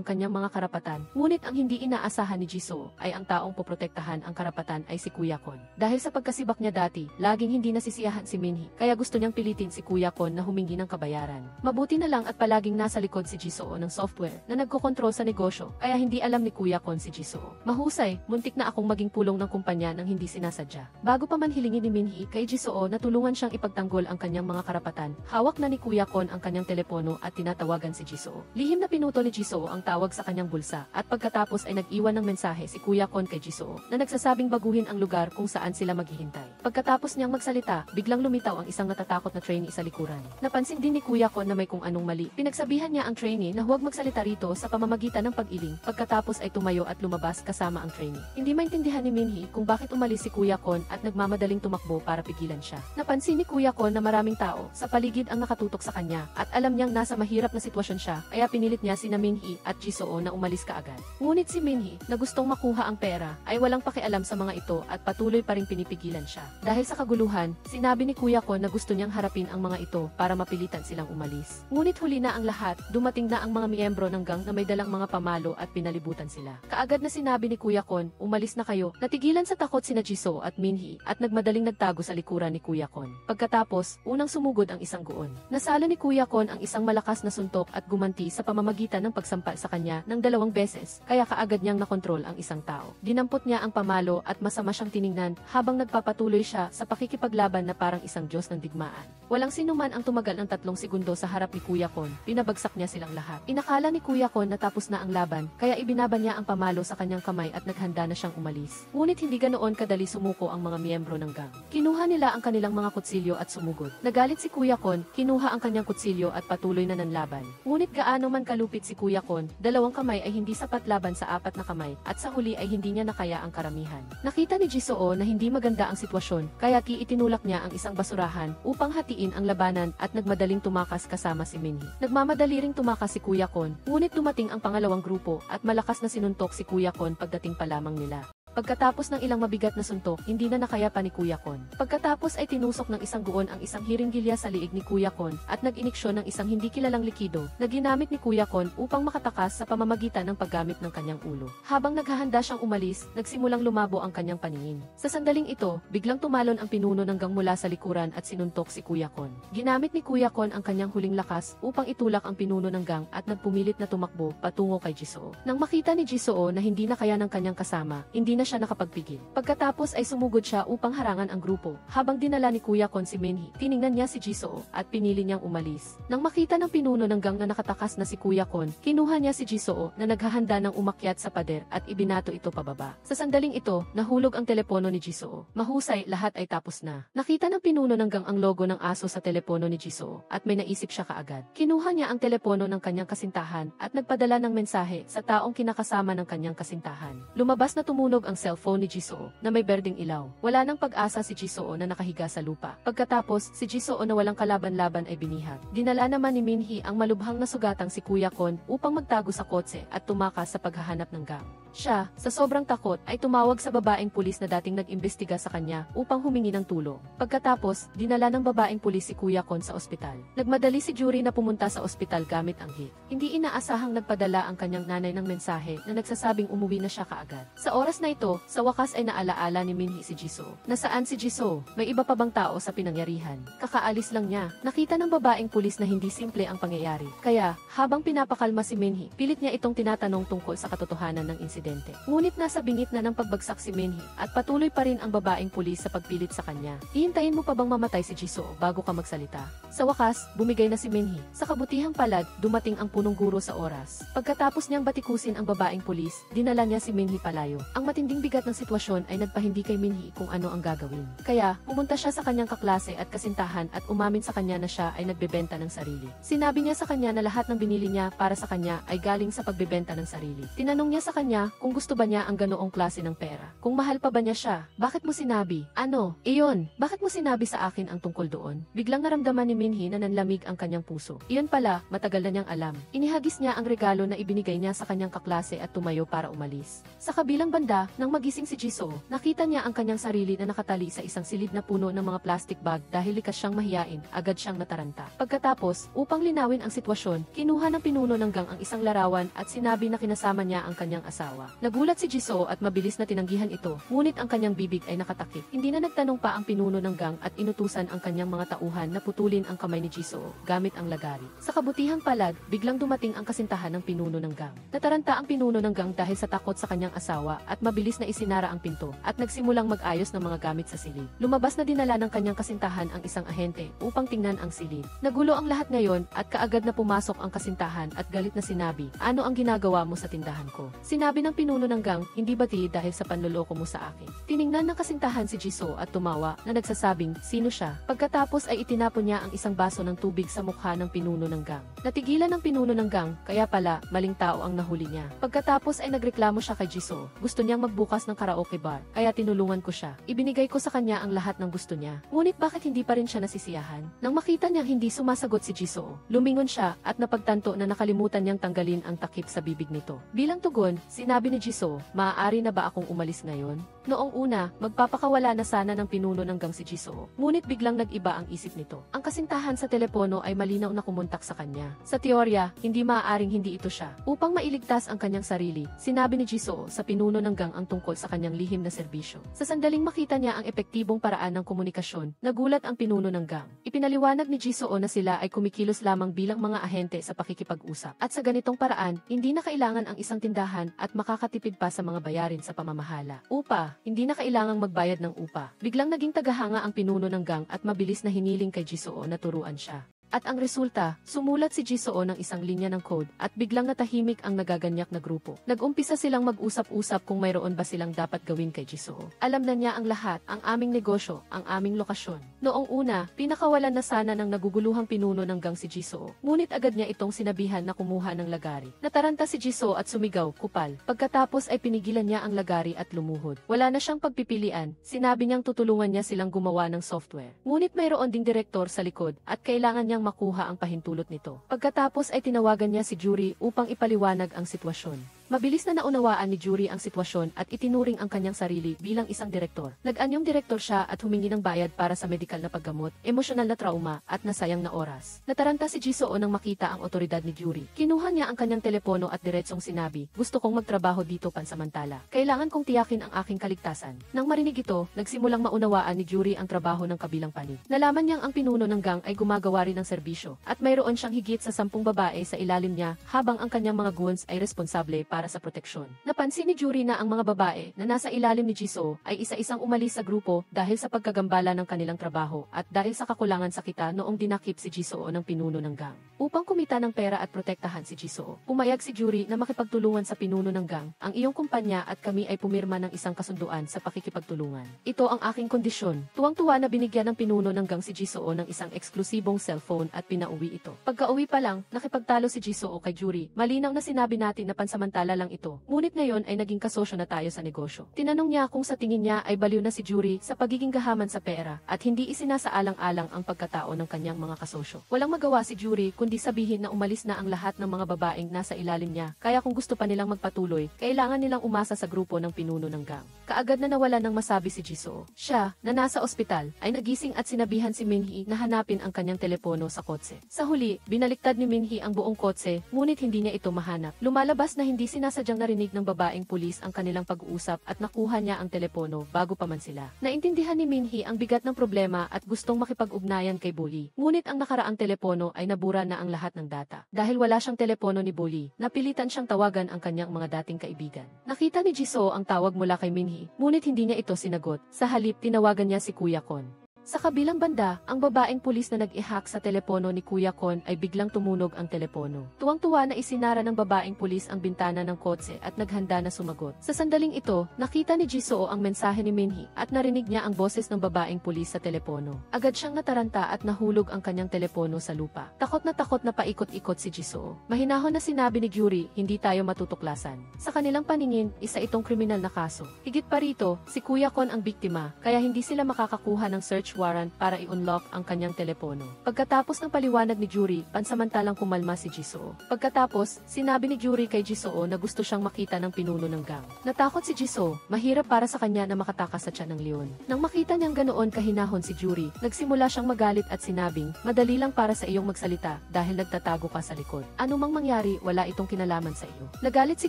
kanyang mga karapatan. Ngunit ang hindi inaasahan ni Jisoo ay ang taong poprotektahan ang karapatan ay si Kuya Kon. Dahil sa pagkasibak niya dati, laging hindi nasisiyahan si Minhee, kaya gusto niyang pilitin si Kuya Kon na humingi ng kabayaran. Mabuti na lang at palaging nasa likod si Jisoo ng software na nagkokontrol sa negosyo, kaya hindi alam ni Kuya Kon si Jisoo. Mahusay, muntik na akong maging pulong ng kumpanya nang hindi sinasadya. Bago pa man hilingin ni Minhee kay Jisoo na tulungan siyang ipagtanggol ang kanyang mga karapatan, hawak na ni Kuya Kon ang kanyang telepono at tinatawagan si Jisoo. Lihim na pinuto ni Jisoo ang tawag sa kanyang bulsa at pagkatapos ay nag-iwan ng mensahe si Kuya Kon kay Jisoo na nagsasabing baguhin ang lugar kung saan sila maghihintay. Pagkatapos niyang magsalita, biglang lumitaw ang isang natatakot na trainee sa likuran. Napansin din ni Kuya Kon na may kung anong mali. Pinagsabihan niya ang trainee na huwag magsalita rito sa pamamagitan ng pag-iling. Pagkatapos ay tumayo at lumabas kasama ang trainee. Hindi maintindihan ni Minhee kung bakit umalis si Kuya Kon at nagmamadaling tumakbo para pigilan siya. Napansin ni Kuya Kon na maraming tao sa paligid ang nakatutok sa kanya at alam niyang nasa mahirap na sitwasyon siya, kaya pinilit niya sina Minhee at Jisoo na umalis kaagad. Ngunit si Minhee, na gustong makuha ang pera, ay walang pakialam sa mga ito at patuloy pa ring pinipigilan siya. Dahil sa kaguluhan, sinabi ni Kuya Kon na gusto niyang harapin ang mga ito para mapilitan silang umalis. Ngunit huli na ang lahat, dumating na ang mga miyembro ng gang na may dalang mga pamalo at pinalibutan sila. Kaagad na sinabi ni Kuya Kon, umalis na kayo. Natigilan sa takot sina Jisoo at Minhee at nagmadaling nagtago sa likuran ni Kuya Kon. Pagkatapos, unang sumugod ang isang guon. Nasalo ni Kuya Kon ang isang malakas na suntok at gumanti sa pamamagitan ng pagsampal sa kanya ng 2 beses, kaya kaagad niyang nakontrol ang isang tao. Dinampot niya ang pamalo at masama siyang tiningnan habang nagpapatuloy siya sa pakikipaglaban na parang isang Diyos ng digmaan. Walang sinuman ang tumagal ng 3 segundo sa harap ni Kuya Kon, pinabagsak niya silang lahat. Inakala ni Kuya Kon na tapos na ang laban, kaya ibinaba niya ang pamalo sa kanyang kamay at naghanda na siyang umalis. Ngunit hindi ganoon kadali sumuko ang mga miyembro ng gang. Kinuha nila ang kanilang mga kutsilyo at sumugod. Nagalit si Kuya Kon, kinuha ang kanyang kutsilyo at patuloy na nanlaban. Ngunit gaano man kalupit si Kuya Kon, 2 kamay ay hindi sapat laban sa 4 na kamay, at sa huli ay hindi niya nakaya ang karamihan. Nakita ni Jisoo na hindi maganda ang sitwasyon, kaya itinulak niya ang isang basurahan upang hatiin ang labanan at nagmadaling tumakas kasama si Minhee. Nagmamadali ring tumakas si Kuya Kon, ngunit dumating ang pangalawang grupo at malakas na sinuntok si Kuya Kon pagdating pa lamang nila. Pagkatapos ng ilang mabigat na suntok, hindi na nakaya pa ni Kuya Kon. Pagkatapos ay tinusok ng isang guon ang isang hiringgilya sa liig ni Kuya Kon at nag-iniksyon ng isang hindi kilalang likido na ginamit ni Kuya Kon upang makatakas sa pamamagitan ng paggamit ng kanyang ulo. Habang naghahanda siyang umalis, nagsimulang lumabo ang kanyang paningin. Sa sandaling ito, biglang tumalon ang pinuno ng gang mula sa likuran at sinuntok si Kuya Kon. Ginamit ni Kuya Kon ang kanyang huling lakas upang itulak ang pinuno ng gang at nagpumilit na tumakbo patungo kay Jisoo. Nang makita ni Jisoo na hindi na kaya ng kanyang kasama, hindi na siya nakapagpigil. Pagkatapos ay sumugod siya upang harangan ang grupo. Habang dinala ni Kuya Kon si Minhee, tiningnan niya si Jisoo at pinili niyang umalis. Nang makita ng pinuno ng gang na nakatakas na si Kuya Kon, kinuha niya si Jisoo na naghahanda ng umakyat sa pader at ibinato ito pababa. Sa sandaling ito, nahulog ang telepono ni Jisoo. Mahusay, lahat ay tapos na. Nakita ng pinuno ng gang ang logo ng aso sa telepono ni Jisoo at may naisip siya kaagad. Kinuha niya ang telepono ng kanyang kasintahan at nagpadala ng mensahe sa taong kinakasama ng kanyang kasintahan. Lumabas na tumunog ang cellphone ni Jisoo na may berdeng ilaw. Wala nang pag-asa si Jisoo na nakahiga sa lupa. Pagkatapos, si Jisoo na walang kalaban-laban ay binihag. Dinala naman ni Minhee ang malubhang nasugatang si Kuya Kon upang magtago sa kotse at tumakas sa paghahanap ng gang. Siya, sa sobrang takot, ay tumawag sa babaeng pulis na dating nag-imbestiga sa kanya upang humingi ng tulong. Pagkatapos, dinala ng babaeng pulis si Kuya Kon sa ospital. Nagmadali si Jury na pumunta sa ospital gamit ang jeep. Hindi inaasahang nagpadala ang kanyang nanay ng mensahe na nagsasabing umuwi na siya kaagad. Sa oras na ito, sa wakas ay naalaala ni Minhee si Jisoo. Nasaan si Jisoo? May iba pa bang tao sa pinangyarihan? Kakaalis lang niya. Nakita ng babaeng pulis na hindi simple ang pangyayari. Kaya, habang pinapakalma si Minhee, pilit niya itong tinatanong tungkol sa katotohanan ng insidente. aksidente. Ngunit nasa bingit na ng pagbagsak si Minhee at patuloy pa rin ang babaeng pulis sa pagpilit sa kanya. Hihintayin mo pa bang mamatay si Jisoo bago ka magsalita? Sa wakas, bumigay na si Minhee. Sa kabutihang palad, dumating ang punong guro sa oras. Pagkatapos niyang batikusin ang babaeng pulis, dinala niya si Minhee palayo. Ang matinding bigat ng sitwasyon ay nagpahindi kay Minhee kung ano ang gagawin. Kaya, pumunta siya sa kanyang kaklase at kasintahan at umamin sa kanya na siya ay nagbebenta ng sarili. Sinabi niya sa kanya na lahat ng binili niya para sa kanya ay galing sa pagbebenta ng sarili. Tinanong niya sa kanya kung gusto ba niya ang ganoong klase ng pera. Kung mahal pa ba niya siya. Bakit mo sinabi? Ano? Iyon. Bakit mo sinabi sa akin ang tungkol doon? Biglang naramdaman ni Minhee na nanlamig ang kanyang puso. Iyon pala, matagal na niyang alam. Inihagis niya ang regalo na ibinigay niya sa kanyang kaklase at tumayo para umalis. Sa kabilang banda, nang magising si Jisoo, nakita niya ang kanyang sarili na nakatali sa isang silid na puno ng mga plastic bag dahil likas siyang mahiyain, agad siyang nataranta. Pagkatapos, upang linawin ang sitwasyon, kinuha ng pinuno ng gang ang isang larawan at sinabi na kinasama niya ang kanyang asawa. Nagulat si Jisoo at mabilis na tinanggihan ito, ngunit ang kanyang bibig ay nakatakip. Hindi na nagtanong pa ang pinuno ng gang at inutusan ang kanyang mga tauhan na putulin ang kamay ni Jisoo gamit ang lagari. Sa kabutihang palad, biglang dumating ang kasintahan ng pinuno ng gang. Nataranta ang pinuno ng gang dahil sa takot sa kanyang asawa at mabilis na isinara ang pinto at nagsimulang mag-ayos ng mga gamit sa silid. Lumabas na dinala ng kanyang kasintahan ang isang ahente upang tingnan ang silid. Nagulo ang lahat ngayon at kaagad na pumasok ang kasintahan at galit na sinabi, "Ano ang ginagawa mo sa tindahan ko?" Sinabi ng pinuno ng gang, "Hindi ba dahil sa panloloko mo sa akin?" Tiningnan ng kasintahan si Jisoo at tumawa na nagsasabing, "Sino siya?" Pagkatapos ay itinapon niya ang isang baso ng tubig sa mukha ng pinuno ng gang. Natigilan ng pinuno ng gang, kaya pala, maling tao ang nahuli niya. Pagkatapos ay nagreklamo siya kay Jisoo. Gusto niyang magbukas ng karaoke bar, kaya tinulungan ko siya. Ibinigay ko sa kanya ang lahat ng gusto niya. Ngunit bakit hindi pa rin siya nasisiyahan? Nang makita niyang hindi sumasagot si Jisoo, lumingon siya at napagtanto na nakalimutan niyang tanggalin ang takip sa bibig nito. Bilang tugon, sinabi ni Jisoo, "Maaari na ba akong umalis ngayon?" Noong una, magpapakawala na sana ng pinuno ng gang si Jisoo. Ngunit biglang nag-iba ang isip nito. Ang kasintahan sa telepono ay malinaw na kumontak sa kanya. Sa teorya, hindi maaaring hindi ito siya. Upang mailigtas ang kanyang sarili, sinabi ni Jisoo sa pinuno ng gang ang tungkol sa kanyang lihim na serbisyo. Sa sandaling makita niya ang epektibong paraan ng komunikasyon, nagulat ang pinuno ng gang. Ipinaliwanag ni Jisoo na sila ay kumikilos lamang bilang mga ahente sa pakikipag-usap. At sa ganitong paraan, hindi na kailangan ang isang tindahan at makakatipid pa sa mga bayarin sa pamamahala. Upa, hindi na kailangang magbayad ng upa. Biglang naging tagahanga ang pinuno ng gang at mabilis na hiniling kay Jisoo na turuan siya. At ang resulta, sumulat si Jisoo ng isang linya ng code at biglang natahimik ang nagaganyak na grupo. Nag-umpisa silang mag-usap-usap kung mayroon ba silang dapat gawin kay Jisoo. Alam na niya ang lahat, ang aming negosyo, ang aming lokasyon. Noong una, pinakawalan na sana ng naguguluhang pinuno ng gang si Jisoo. Ngunit agad niya itong sinabihan na kumuha ng lagari. Nataranta si Jisoo at sumigaw, "Kupal." Pagkatapos ay pinigilan niya ang lagari at lumuhod. Wala na siyang pagpipilian, sinabi niyang tutulungan niya silang gumawa ng software. Ngunit mayroon ding direktor sa likod at kailangan niyang makuha ang pahintulot nito. Pagkatapos ay tinawagan niya si Jury upang ipaliwanag ang sitwasyon. Mabilis na naunawaan ni Jury ang sitwasyon at itinuring ang kanyang sarili bilang isang direktor. Nag-anyong direktor siya at humingi ng bayad para sa medikal na paggamot, emosyonal na trauma, at nasayang na oras. Nataranta si Jisoo nang makita ang otoridad ni Jury. Kinuha niya ang kanyang telepono at diretsong sinabi, "Gusto kong magtrabaho dito pansamantala. Kailangan kong tiyakin ang aking kaligtasan." Nang marinig ito, nagsimulang maunawaan ni Jury ang trabaho ng kabilang panig. Nalaman niyang ang pinuno ng gang ay gumagawa rin ng serbisyo, at mayroon siyang higit sa 10 babae sa ilalim niya, habang ang kanyang mga goons ay responsable para sa proteksyon. Napansin ni Jury na ang mga babae na nasa ilalim ni Jisoo ay isa-isang umalis sa grupo dahil sa pagkagambala ng kanilang trabaho at dahil sa kakulangan sa kita noong dinakip si Jisoo ng pinuno ng gang. Upang kumita ng pera at protektahan si Jisoo, pumayag si Jury na makipagtulungan sa pinuno ng gang. "Ang iyong kumpanya at kami ay pumirma ng isang kasunduan sa pakikipagtulungan. Ito ang aking kondisyon." Tuwang-tuwa na binigyan ng pinuno ng gang si Jisoo ng isang eksklusibong cellphone at pinauwi ito. Pagka-uwi pa lang, nakipagtalo si Jisoo kay Jury. "Malinaw na sinabi natin na pansamantala lang ito. Ngunit ngayon ay naging kasosyo na tayo sa negosyo." Tinanong niya kung sa tingin niya ay baliw na si Jury sa pagiging gahaman sa pera at hindi isinasaalang-alang ang pagkatao ng kanyang mga kasosyo. Walang magawa si Jury kundi sabihin na umalis na ang lahat ng mga babaeng nasa ilalim niya, kaya kung gusto pa nilang magpatuloy, kailangan nilang umasa sa grupo ng pinuno ng gang. Kaagad na nawalan ng masabi si Jisoo. Siya, na nasa ospital, ay nagising at sinabihan si Minhee na hanapin ang kanyang telepono sa kotse. Sa huli, binaliktad ni Minhee ang buong kotse, ngunit hindi niya ito mahanap. Lumalabas na hindi sinasadyang narinig ng babaeng pulis ang kanilang pag-uusap at nakuha niya ang telepono bago pa man sila. Naintindihan ni Minhee ang bigat ng problema at gustong makipag-ugnayan kay Bully. Ngunit ang nakaraang telepono ay nabura na ang lahat ng data. Dahil wala siyang telepono ni Bully, napilitan siyang tawagan ang kanyang mga dating kaibigan. Nakita ni Jisoo ang tawag mula kay Minhee, ngunit hindi niya ito sinagot. Sa halip, tinawagan niya si Kuya Kon. Sa kabilang banda, ang babaeng pulis na nag-ihak sa telepono ni Kuya Kon ay biglang tumunog ang telepono. Tuwang-tuwa na isinara ng babaeng pulis ang bintana ng kotse at naghanda na sumagot. Sa sandaling ito, nakita ni Jisoo ang mensahe ni Minhee at narinig niya ang boses ng babaeng pulis sa telepono. Agad siyang nataranta at nahulog ang kanyang telepono sa lupa. Takot na paikot-ikot si Jisoo. Mahinahon na sinabi ni Yuri, hindi tayo matutuklasan. Sa kanilang paningin, isa itong kriminal na kaso. Higit pa rito, si Kuya Kon ang biktima, kaya hindi sila makakakuha ng search warrant para i-unlock ang kanyang telepono. Pagkatapos ng paliwanag ni Yuri, pansamantalang kumalma si Jisoo. Pagkatapos, sinabi ni Yuri kay Jisoo na gusto siyang makita ng pinuno ng gang. Natakot si Jisoo, mahirap para sa kanya na makatakas sa tiyan ng leon. Nang makita niyang ganoon kahinahon si Yuri, nagsimula siyang magalit at sinabing, madali lang para sa iyong magsalita dahil nagtatago ka sa likod. Anumang mangyari, wala itong kinalaman sa iyo. Nagalit si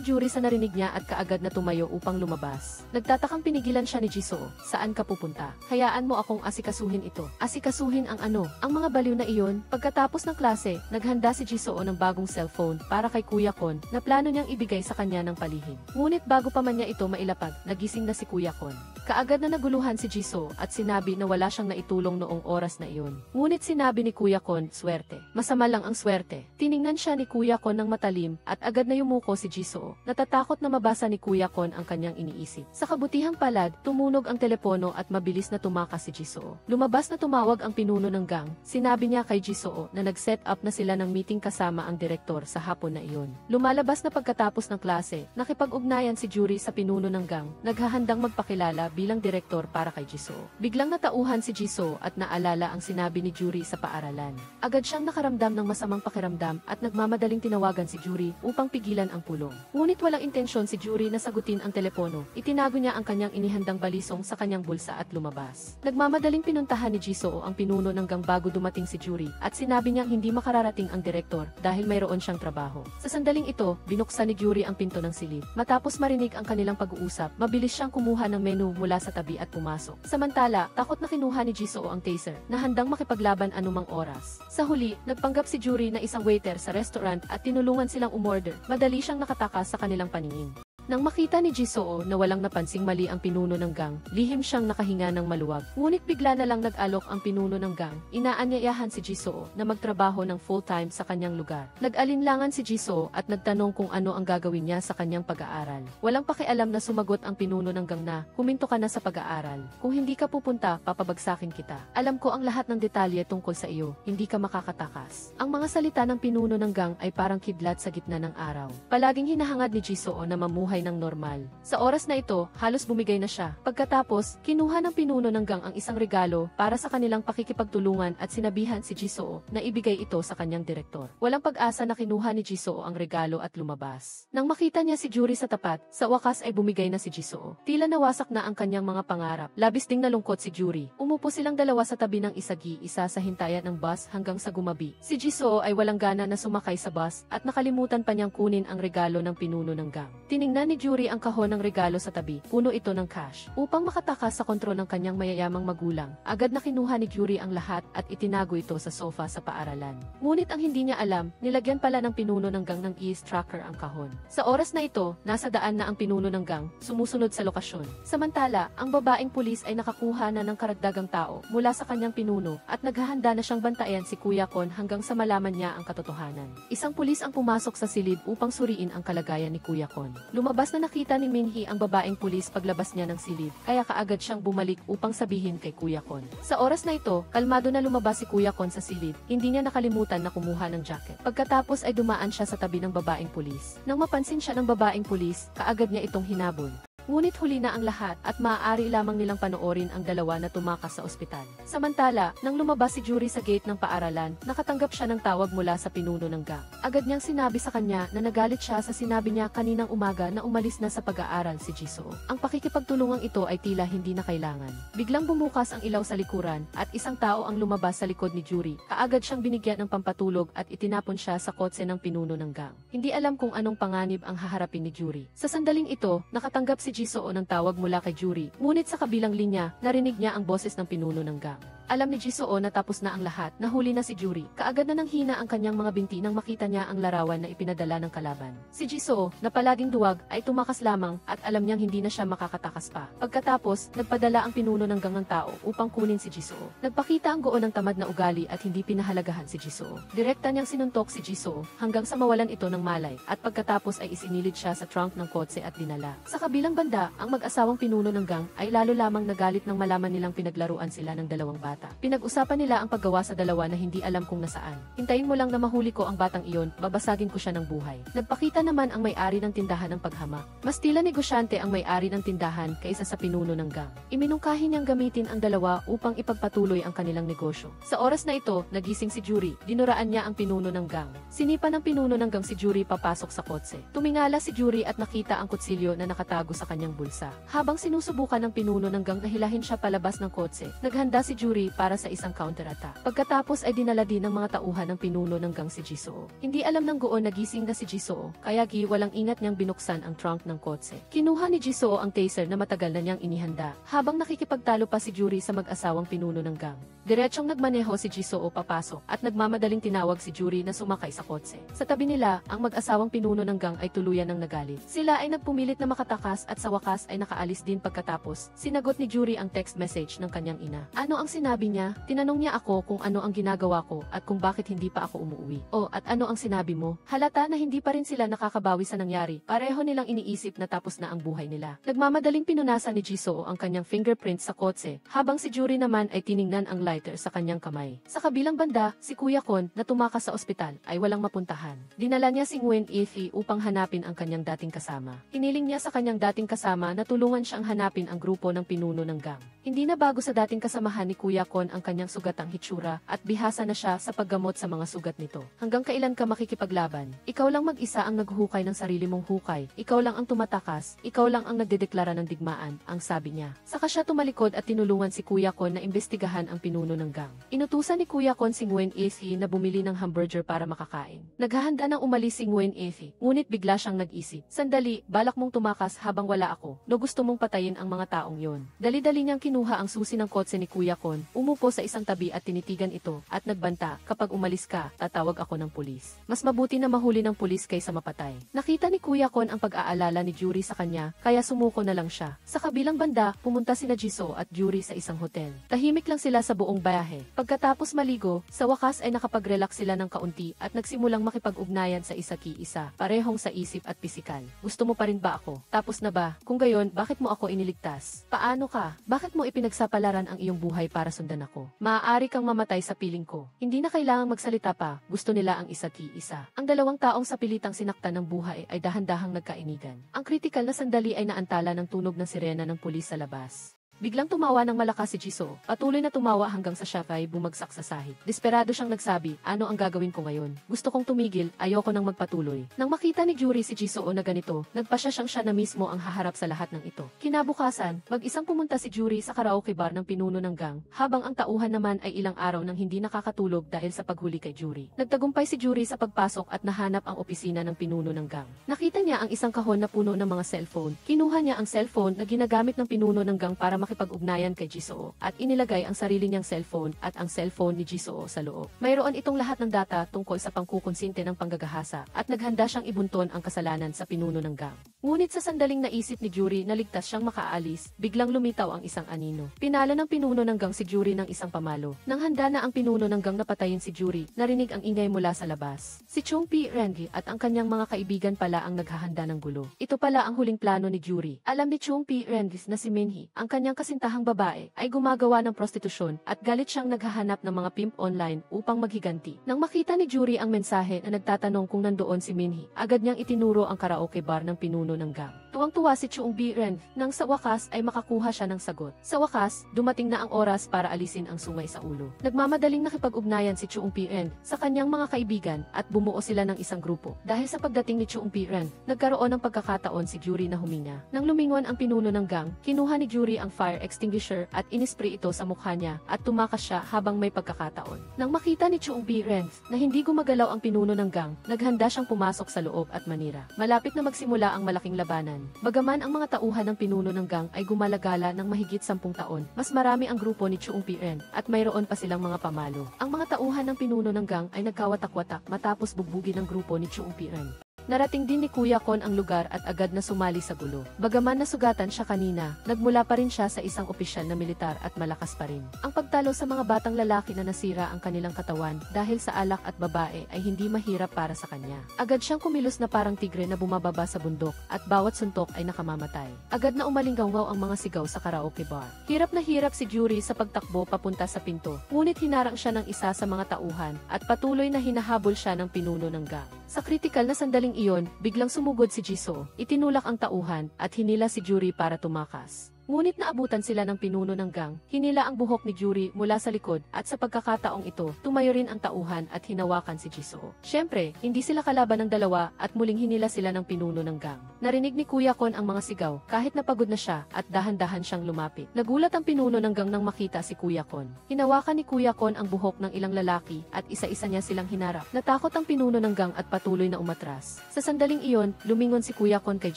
Yuri sa narinig niya at kaagad na tumayo upang lumabas. Nagtatakang pinigilan siya ni Jisoo, saan ka pupunta? Hayaan mo akong asikasuhin ito. Asikasuhin ang ano? Ang mga baliw na iyon. Pagkatapos ng klase, naghanda si Jisoo ng bagong cellphone para kay Kuya Kon na plano niyang ibigay sa kanya ng palihim. Ngunit bago pa man niya ito mailapag, nagising na si Kuya Kon. Kaagad na naguluhan si Jisoo at sinabi na wala siyang naitulong noong oras na iyon. Ngunit sinabi ni Kuya Kon, swerte. Masama lang ang swerte. Tiningnan siya ni Kuya Kon ng matalim at agad na yumuko si Jisoo. Natatakot na mabasa ni Kuya Kon ang kanyang iniisip. Sa kabutihang palad, tumunog ang telepono at mabilis na tumakas si Jisoo. Lumabas na tumawag ang pinuno ng gang. Sinabi niya kay Jisoo na nag-set up na sila ng meeting kasama ang direktor sa hapon na iyon. Lumalabas na pagkatapos ng klase, nakipag-ugnayan si Yuri sa pinuno ng gang, naghahandang magpakilala bilang direktor para kay Jisoo. Biglang natauhan si Jisoo at naalala ang sinabi ni Yuri sa paaralan. Agad siyang nakaramdam ng masamang pakiramdam at nagmamadaling tinawagan si Yuri upang pigilan ang pulong. Ngunit walang intensyon si Yuri na sagutin ang telepono. Itinago niya ang kanyang inihandang balisong sa kanyang bulsa at lumabas. Nagmamadaling pinuntahan ni Jisoo ang pinuno ng gang bago dumating si Yuri at sinabi niyang hindi makararating ang direktor dahil mayroon siyang trabaho. Sa sandaling ito, binuksan ni Yuri ang pinto ng silid. Matapos marinig ang kanilang pag-uusap, mabilis siyang kumuha ng menu mula sa tabi at pumasok. Samantala, takot na kinuha ni Jisoo ang taser na handang makipaglaban anumang oras. Sa huli, nagpanggap si Yuri na isang waiter sa restaurant at tinulungan silang umorder. Madali siyang nakatakas sa kanilang paningin. Nang makita ni Jisoo na walang napansing mali ang pinuno ng gang, lihim siyang nakahinga ng maluwag. Ngunit bigla na lang nag-alok ang pinuno ng gang. Inaanyayahan si Jisoo na magtrabaho ng full-time sa kanyang lugar. Nag-alinlangan si Jisoo at nagtanong kung ano ang gagawin niya sa kanyang pag-aaral. Walang pakialam na sumagot ang pinuno ng gang na, huminto ka na sa pag-aaral. Kung hindi ka pupunta, papabagsakin kita. Alam ko ang lahat ng detalye tungkol sa iyo, hindi ka makakatakas. Ang mga salita ng pinuno ng gang ay parang kidlat sa gitna ng araw. Palaging hinahangad ni Jisoo na mamuhay ng normal. Sa oras na ito, halos bumigay na siya. Pagkatapos, kinuha ng pinuno ng gang ang isang regalo para sa kanilang pakikipagtulungan at sinabihan si Jisoo na ibigay ito sa kanyang direktor. Walang pag-asa na kinuha ni Jisoo ang regalo at lumabas. Nang makita niya si Yuri sa tapat, sa wakas ay bumigay na si Jisoo. Tila nawasak na ang kanyang mga pangarap. Labis ding nalungkot si Yuri. Umupo silang dalawa sa tabi ng isagi-isa sa hintayan ng bus hanggang sa gumabi. Si Jisoo ay walang gana na sumakay sa bus at nakalimutan pa niyang kunin ang regalo ng pinuno ng gang. Tiningnan ni Yuri ang kahon ng regalo sa tabi, puno ito ng cash. Upang makatakas sa kontrol ng kanyang mayayamang magulang, agad na kinuha ni Yuri ang lahat at itinago ito sa sofa sa paaralan. Ngunit ang hindi niya alam, nilagyan pala ng pinuno ng gang ng eavesdropper ang kahon. Sa oras na ito, nasa daan na ang pinuno ng gang, sumusunod sa lokasyon. Samantala, ang babaeng pulis ay nakakuha na ng karagdagang tao mula sa kanyang pinuno at naghahanda na siyang bantayan si Kuya Kon hanggang sa malaman niya ang katotohanan. Isang pulis ang pumasok sa silid upang suriin ang kalagayan ni Kuya Kon. Lumabas na nakita ni Minhee ang babaeng pulis paglabas niya ng silid, kaya kaagad siyang bumalik upang sabihin kay Kuya Kon. Sa oras na ito, kalmado na lumabas si Kuya Kon sa silid, hindi niya nakalimutan na kumuha ng jacket. Pagkatapos ay dumaan siya sa tabi ng babaeng pulis. Nang mapansin siya ng babaeng pulis, kaagad niya itong hinabol. Ngunit huli na ang lahat at maaari lamang nilang panoorin ang dalawa na tumakas sa ospital. Samantala, nang lumabas si Yuri sa gate ng paaralan, nakatanggap siya ng tawag mula sa pinuno ng gang. Agad niyang sinabi sa kanya na nagalit siya sa sinabi niya kaninang umaga na umalis na sa pag-aaral si Jisoo. Ang pakikipagtulungang ito ay tila hindi na kailangan. Biglang bumukas ang ilaw sa likuran at isang tao ang lumabas sa likod ni Yuri. Kaagad siyang binigyan ng pampatulog at itinapon siya sa kotse ng pinuno ng gang. Hindi alam kung anong panganib ang haharapin ni Yuri. Sa sandaling ito, nakatanggap si Jisoo ng tawag mula kay Yuri. Ngunit sa kabilang linya, narinig niya ang boses ng pinuno ng gang. Alam ni Jisoo na tapos na ang lahat, nahuli na si Yuri. Kaagad na nanghina ang kanyang mga binti nang makita niya ang larawan na ipinadala ng kalaban. Si Jisoo, na palaging duwag, ay tumakas lamang at alam niyang hindi na siya makakatakas pa. Pagkatapos, nagpadala ang pinuno ng gang ng tao upang kunin si Jisoo. Nagpakita ang goon ng tamad na ugali at hindi pinahalagahan si Jisoo. Direkta niyang sinuntok si Jisoo hanggang sa mawalan ito ng malay at pagkatapos ay isinilid siya sa trunk ng kotse at dinala. Sa kabilang banda, ang mag-asawang pinuno ng gang ay lalo lamang nagalit nang malaman nilang pinaglaruan sila ng dalawang bata. Pinag-usapan nila ang paggawa sa dalawa na hindi alam kung nasaan. Hintayin mo lang na mahuli ko ang batang iyon, babasagin ko siya ng buhay. Nagpakita naman ang may-ari ng tindahan ng paghamak. Mas tila negosyante ang may-ari ng tindahan kaysa sa pinuno ng gang. Iminungkahi niyang gamitin ang dalawa upang ipagpatuloy ang kanilang negosyo. Sa oras na ito, nagising si Yuri. Dinuraan niya ang pinuno ng gang. Sinipa ng pinuno ng gang si Yuri papasok sa kotse. Tumingala si Yuri at nakita ang kutsilyo na nakatago sa kanyang bulsa. Habang sinusubukan ng pinuno ng gang na hilahin siya palabas ng kotse, naghanda si Yuri para sa isang counter-attack. Pagkatapos ay dinala din ng mga tauhan ng pinuno ng gang si Jisoo. Hindi alam ng goon nagising na si Jisoo, kaya walang ingat niyang binuksan ang trunk ng kotse. Kinuha ni Jisoo ang taser na matagal na niyang inihanda, habang nakikipagtalo pa si Yuri sa mag-asawang pinuno ng gang. Diretsyong nagmaneho si Jisoo papasok at nagmamadaling tinawag si Yuri na sumakay sa kotse. Sa tabi nila, ang mag-asawang pinuno ng gang ay tuluyan ng nagalit. Sila ay nagpumilit na makatakas at sa wakas ay nakaalis din pagkatapos. Sinagot ni Yuri ang text message ng kanyang ina. Ano ang sinabi niya? Tinanong niya ako kung ano ang ginagawa ko at kung bakit hindi pa ako umuwi. O at ano ang sinabi mo? Halata na hindi pa rin sila nakakabawi sa nangyari. Pareho nilang iniisip na tapos na ang buhay nila. Nagmamadaling pinunasan ni Jisoo ang kanyang fingerprints sa kotse, habang si Yuri naman ay tiningnan ang lighter sa kanyang kamay. Sa kabilang banda, si Kuya Kon na tumakas sa ospital ay walang mapuntahan. Dinala niya si Ngwen Ethi upang hanapin ang kanyang dating kasama. Hiniling niya sa kanyang dating kasama na tulungan siyang hanapin ang grupo ng pinuno ng gang. Hindi na bago sa dating kasamahan ni Kuya Kon ang kanyang sugatang hitsura at bihasa na siya sa paggamot sa mga sugat nito. Hanggang kailan ka makikipaglaban? Ikaw lang mag-isa ang naghuhukay ng sarili mong hukay. Ikaw lang ang tumatakas. Ikaw lang ang nagdedeklara ng digmaan, ang sabi niya. Saka siya tumalikod at tinulungan si Kuya Kon na imbestigahan ang pinuno ng gang. Inutusan ni Kuya Kon si Ngwen Ethi na bumili ng hamburger para makakain. Naghahanda nang umalis si Ngwen Ethi, ngunit bigla siyang nag-isip. Sandali, balak mong tumakas habang wala ako. No gusto mong patayin ang mga taong yon. Dali-dali niyang kinuha ang susi ng kotse ni Kuya Kon, umupo sa isang tabi at tinitigan ito, at nagbanta, kapag umalis ka, tatawag ako ng pulis. Mas mabuti na mahuli ng pulis kaysa mapatay. Nakita ni Kuya Kon ang pag-aalala ni Yuri sa kanya, kaya sumuko na lang siya. Sa kabilang banda, pumunta sina Jisoo at Yuri sa isang hotel. Tahimik lang sila sa buong bayahe. Pagkatapos maligo, sa wakas ay nakapag-relax sila ng kaunti at nagsimulang makipag-ugnayan sa isa-ki-isa, parehong sa isip at pisikal. Gusto mo pa rin ba ako? Tapos na ba? Kung gayon, bakit mo ako iniligtas? Paano ka? Bakit mo ipinagsapalaran ang iyong buhay para sundan ako? Maaari kang mamatay sa piling ko. Hindi na kailangang magsalita pa, gusto nila ang isa't-isa. Ang dalawang taong sa pilitang sinaktan ng buhay ay dahan-dahang nagkainigan. Ang kritikal na sandali ay naantala ng tunog ng sirena ng pulis sa labas. Biglang tumawa ng malakas si Jisoo. Patuloy na tumawa hanggang sa siya ay bumagsak sa sahig. Desperado siyang nagsabi, ano ang gagawin ko ngayon? Gusto kong tumigil, ayoko nang magpatuloy. Nang makita ni Yuri si Jisoo na ganito, nagpasya siyang siya na mismo ang haharap sa lahat ng ito. Kinabukasan, mag-isang pumunta si Yuri sa karaoke bar ng pinuno ng gang, habang ang tauhan naman ay ilang araw nang hindi nakakatulog dahil sa paghuli kay Yuri. Nagtagumpay si Yuri sa pagpasok at nahanap ang opisina ng pinuno ng gang. Nakita niya ang isang kahon na puno ng mga cellphone. Kinuha niya ang cellphone na ginagamit ng pinuno ng gang para makipag-ugnayan kay Jisoo at inilagay ang sarili niyang cellphone at ang cellphone ni Jisoo sa loob. Mayroon itong lahat ng data tungkol sa pangkukonsinte ng panggagahasa at naghanda siyang ibunton ang kasalanan sa pinuno ng gang. Ngunit sa sandaling naisip ni Yuri na ligtas siyang makaalis, biglang lumitaw ang isang anino. Pinalo ng pinuno ng gang si Yuri ng isang pamalo. Nang handa na ang pinuno ng gang na patayin si Yuri, narinig ang ingay mula sa labas. Si Chung P. Rengi at ang kanyang mga kaibigan pala ang naghahanda ng gulo. Ito pala ang huling plano ni Yuri. Alam ni Chung P. Rengi na si Minhee, ang kanyang kasintahang babae ay gumagawa ng prostitusyon at galit siyang naghahanap ng mga pimp online upang maghiganti. Nang makita ni Yuri ang mensahe na nagtatanong kung nandoon si Minhee, agad niyang itinuro ang karaoke bar ng pinuno ng gang. Tuwang-tuwa si Chung Bi-ren nang sa wakas ay makakuha siya ng sagot. Sa wakas, dumating na ang oras para alisin ang sungay sa ulo. Nagmamadaling nakipag-ugnayan si Chung Bi-ren sa kanyang mga kaibigan at bumuo sila ng isang grupo. Dahil sa pagdating ni Chung Bi-ren, nagkaroon ng pagkakataon si Yuri na huminga. Nang lumingon ang pinuno ng gang, kinuha ni Yuri ang fire extinguisher at inispray ito sa mukha niya at tumakas siya habang may pagkakataon. Nang makita ni Chung Bi-ren na hindi gumagalaw ang pinuno ng gang, naghanda siyang pumasok sa loob at manira. Malapit na magsimula ang malaking labanan. Bagaman ang mga tauhan ng pinuno ng gang ay gumalagala ng mahigit 10 taon, mas marami ang grupo ni Chung Bi-ren at mayroon pa silang mga pamalo. Ang mga tauhan ng pinuno ng gang ay nagkawatak-watak matapos bugbugin ng grupo ni Chung Bi-ren. Narating din ni Kuya Kon ang lugar at agad na sumali sa gulo. Bagaman nasugatan siya kanina, nagmula pa rin siya sa isang opisyal na militar at malakas pa rin. Ang pagtalo sa mga batang lalaki na nasira ang kanilang katawan dahil sa alak at babae ay hindi mahirap para sa kanya. Agad siyang kumilos na parang tigre na bumababa sa bundok at bawat suntok ay nakamamatay. Agad na umalinggaw ang mga sigaw sa karaoke bar. Hirap na hirap si Yuri sa pagtakbo papunta sa pinto, ngunit hinarang siya ng isa sa mga tauhan at patuloy na hinahabol siya ng pinuno ng gang. Sa kritikal na sandaling iyon, biglang sumugod si Jisoo, itinulak ang tauhan at hinila si Yuri para tumakas. Ngunit naabutan sila ng pinuno ng gang, hinila ang buhok ni Yuri mula sa likod at sa pagkakataong ito, tumayo rin ang tauhan at hinawakan si Jisoo. Siyempre, hindi sila kalaban ng dalawa at muling hinila sila ng pinuno ng gang. Narinig ni Kuya Kon ang mga sigaw kahit napagod na siya at dahan-dahan siyang lumapit. Nagulat ang pinuno ng gang nang makita si Kuya Kon. Hinawakan ni Kuya Kon ang buhok ng ilang lalaki at isa-isa niya silang hinarap. Natakot ang pinuno ng gang at patuloy na umatras. Sa sandaling iyon, lumingon si Kuya Kon kay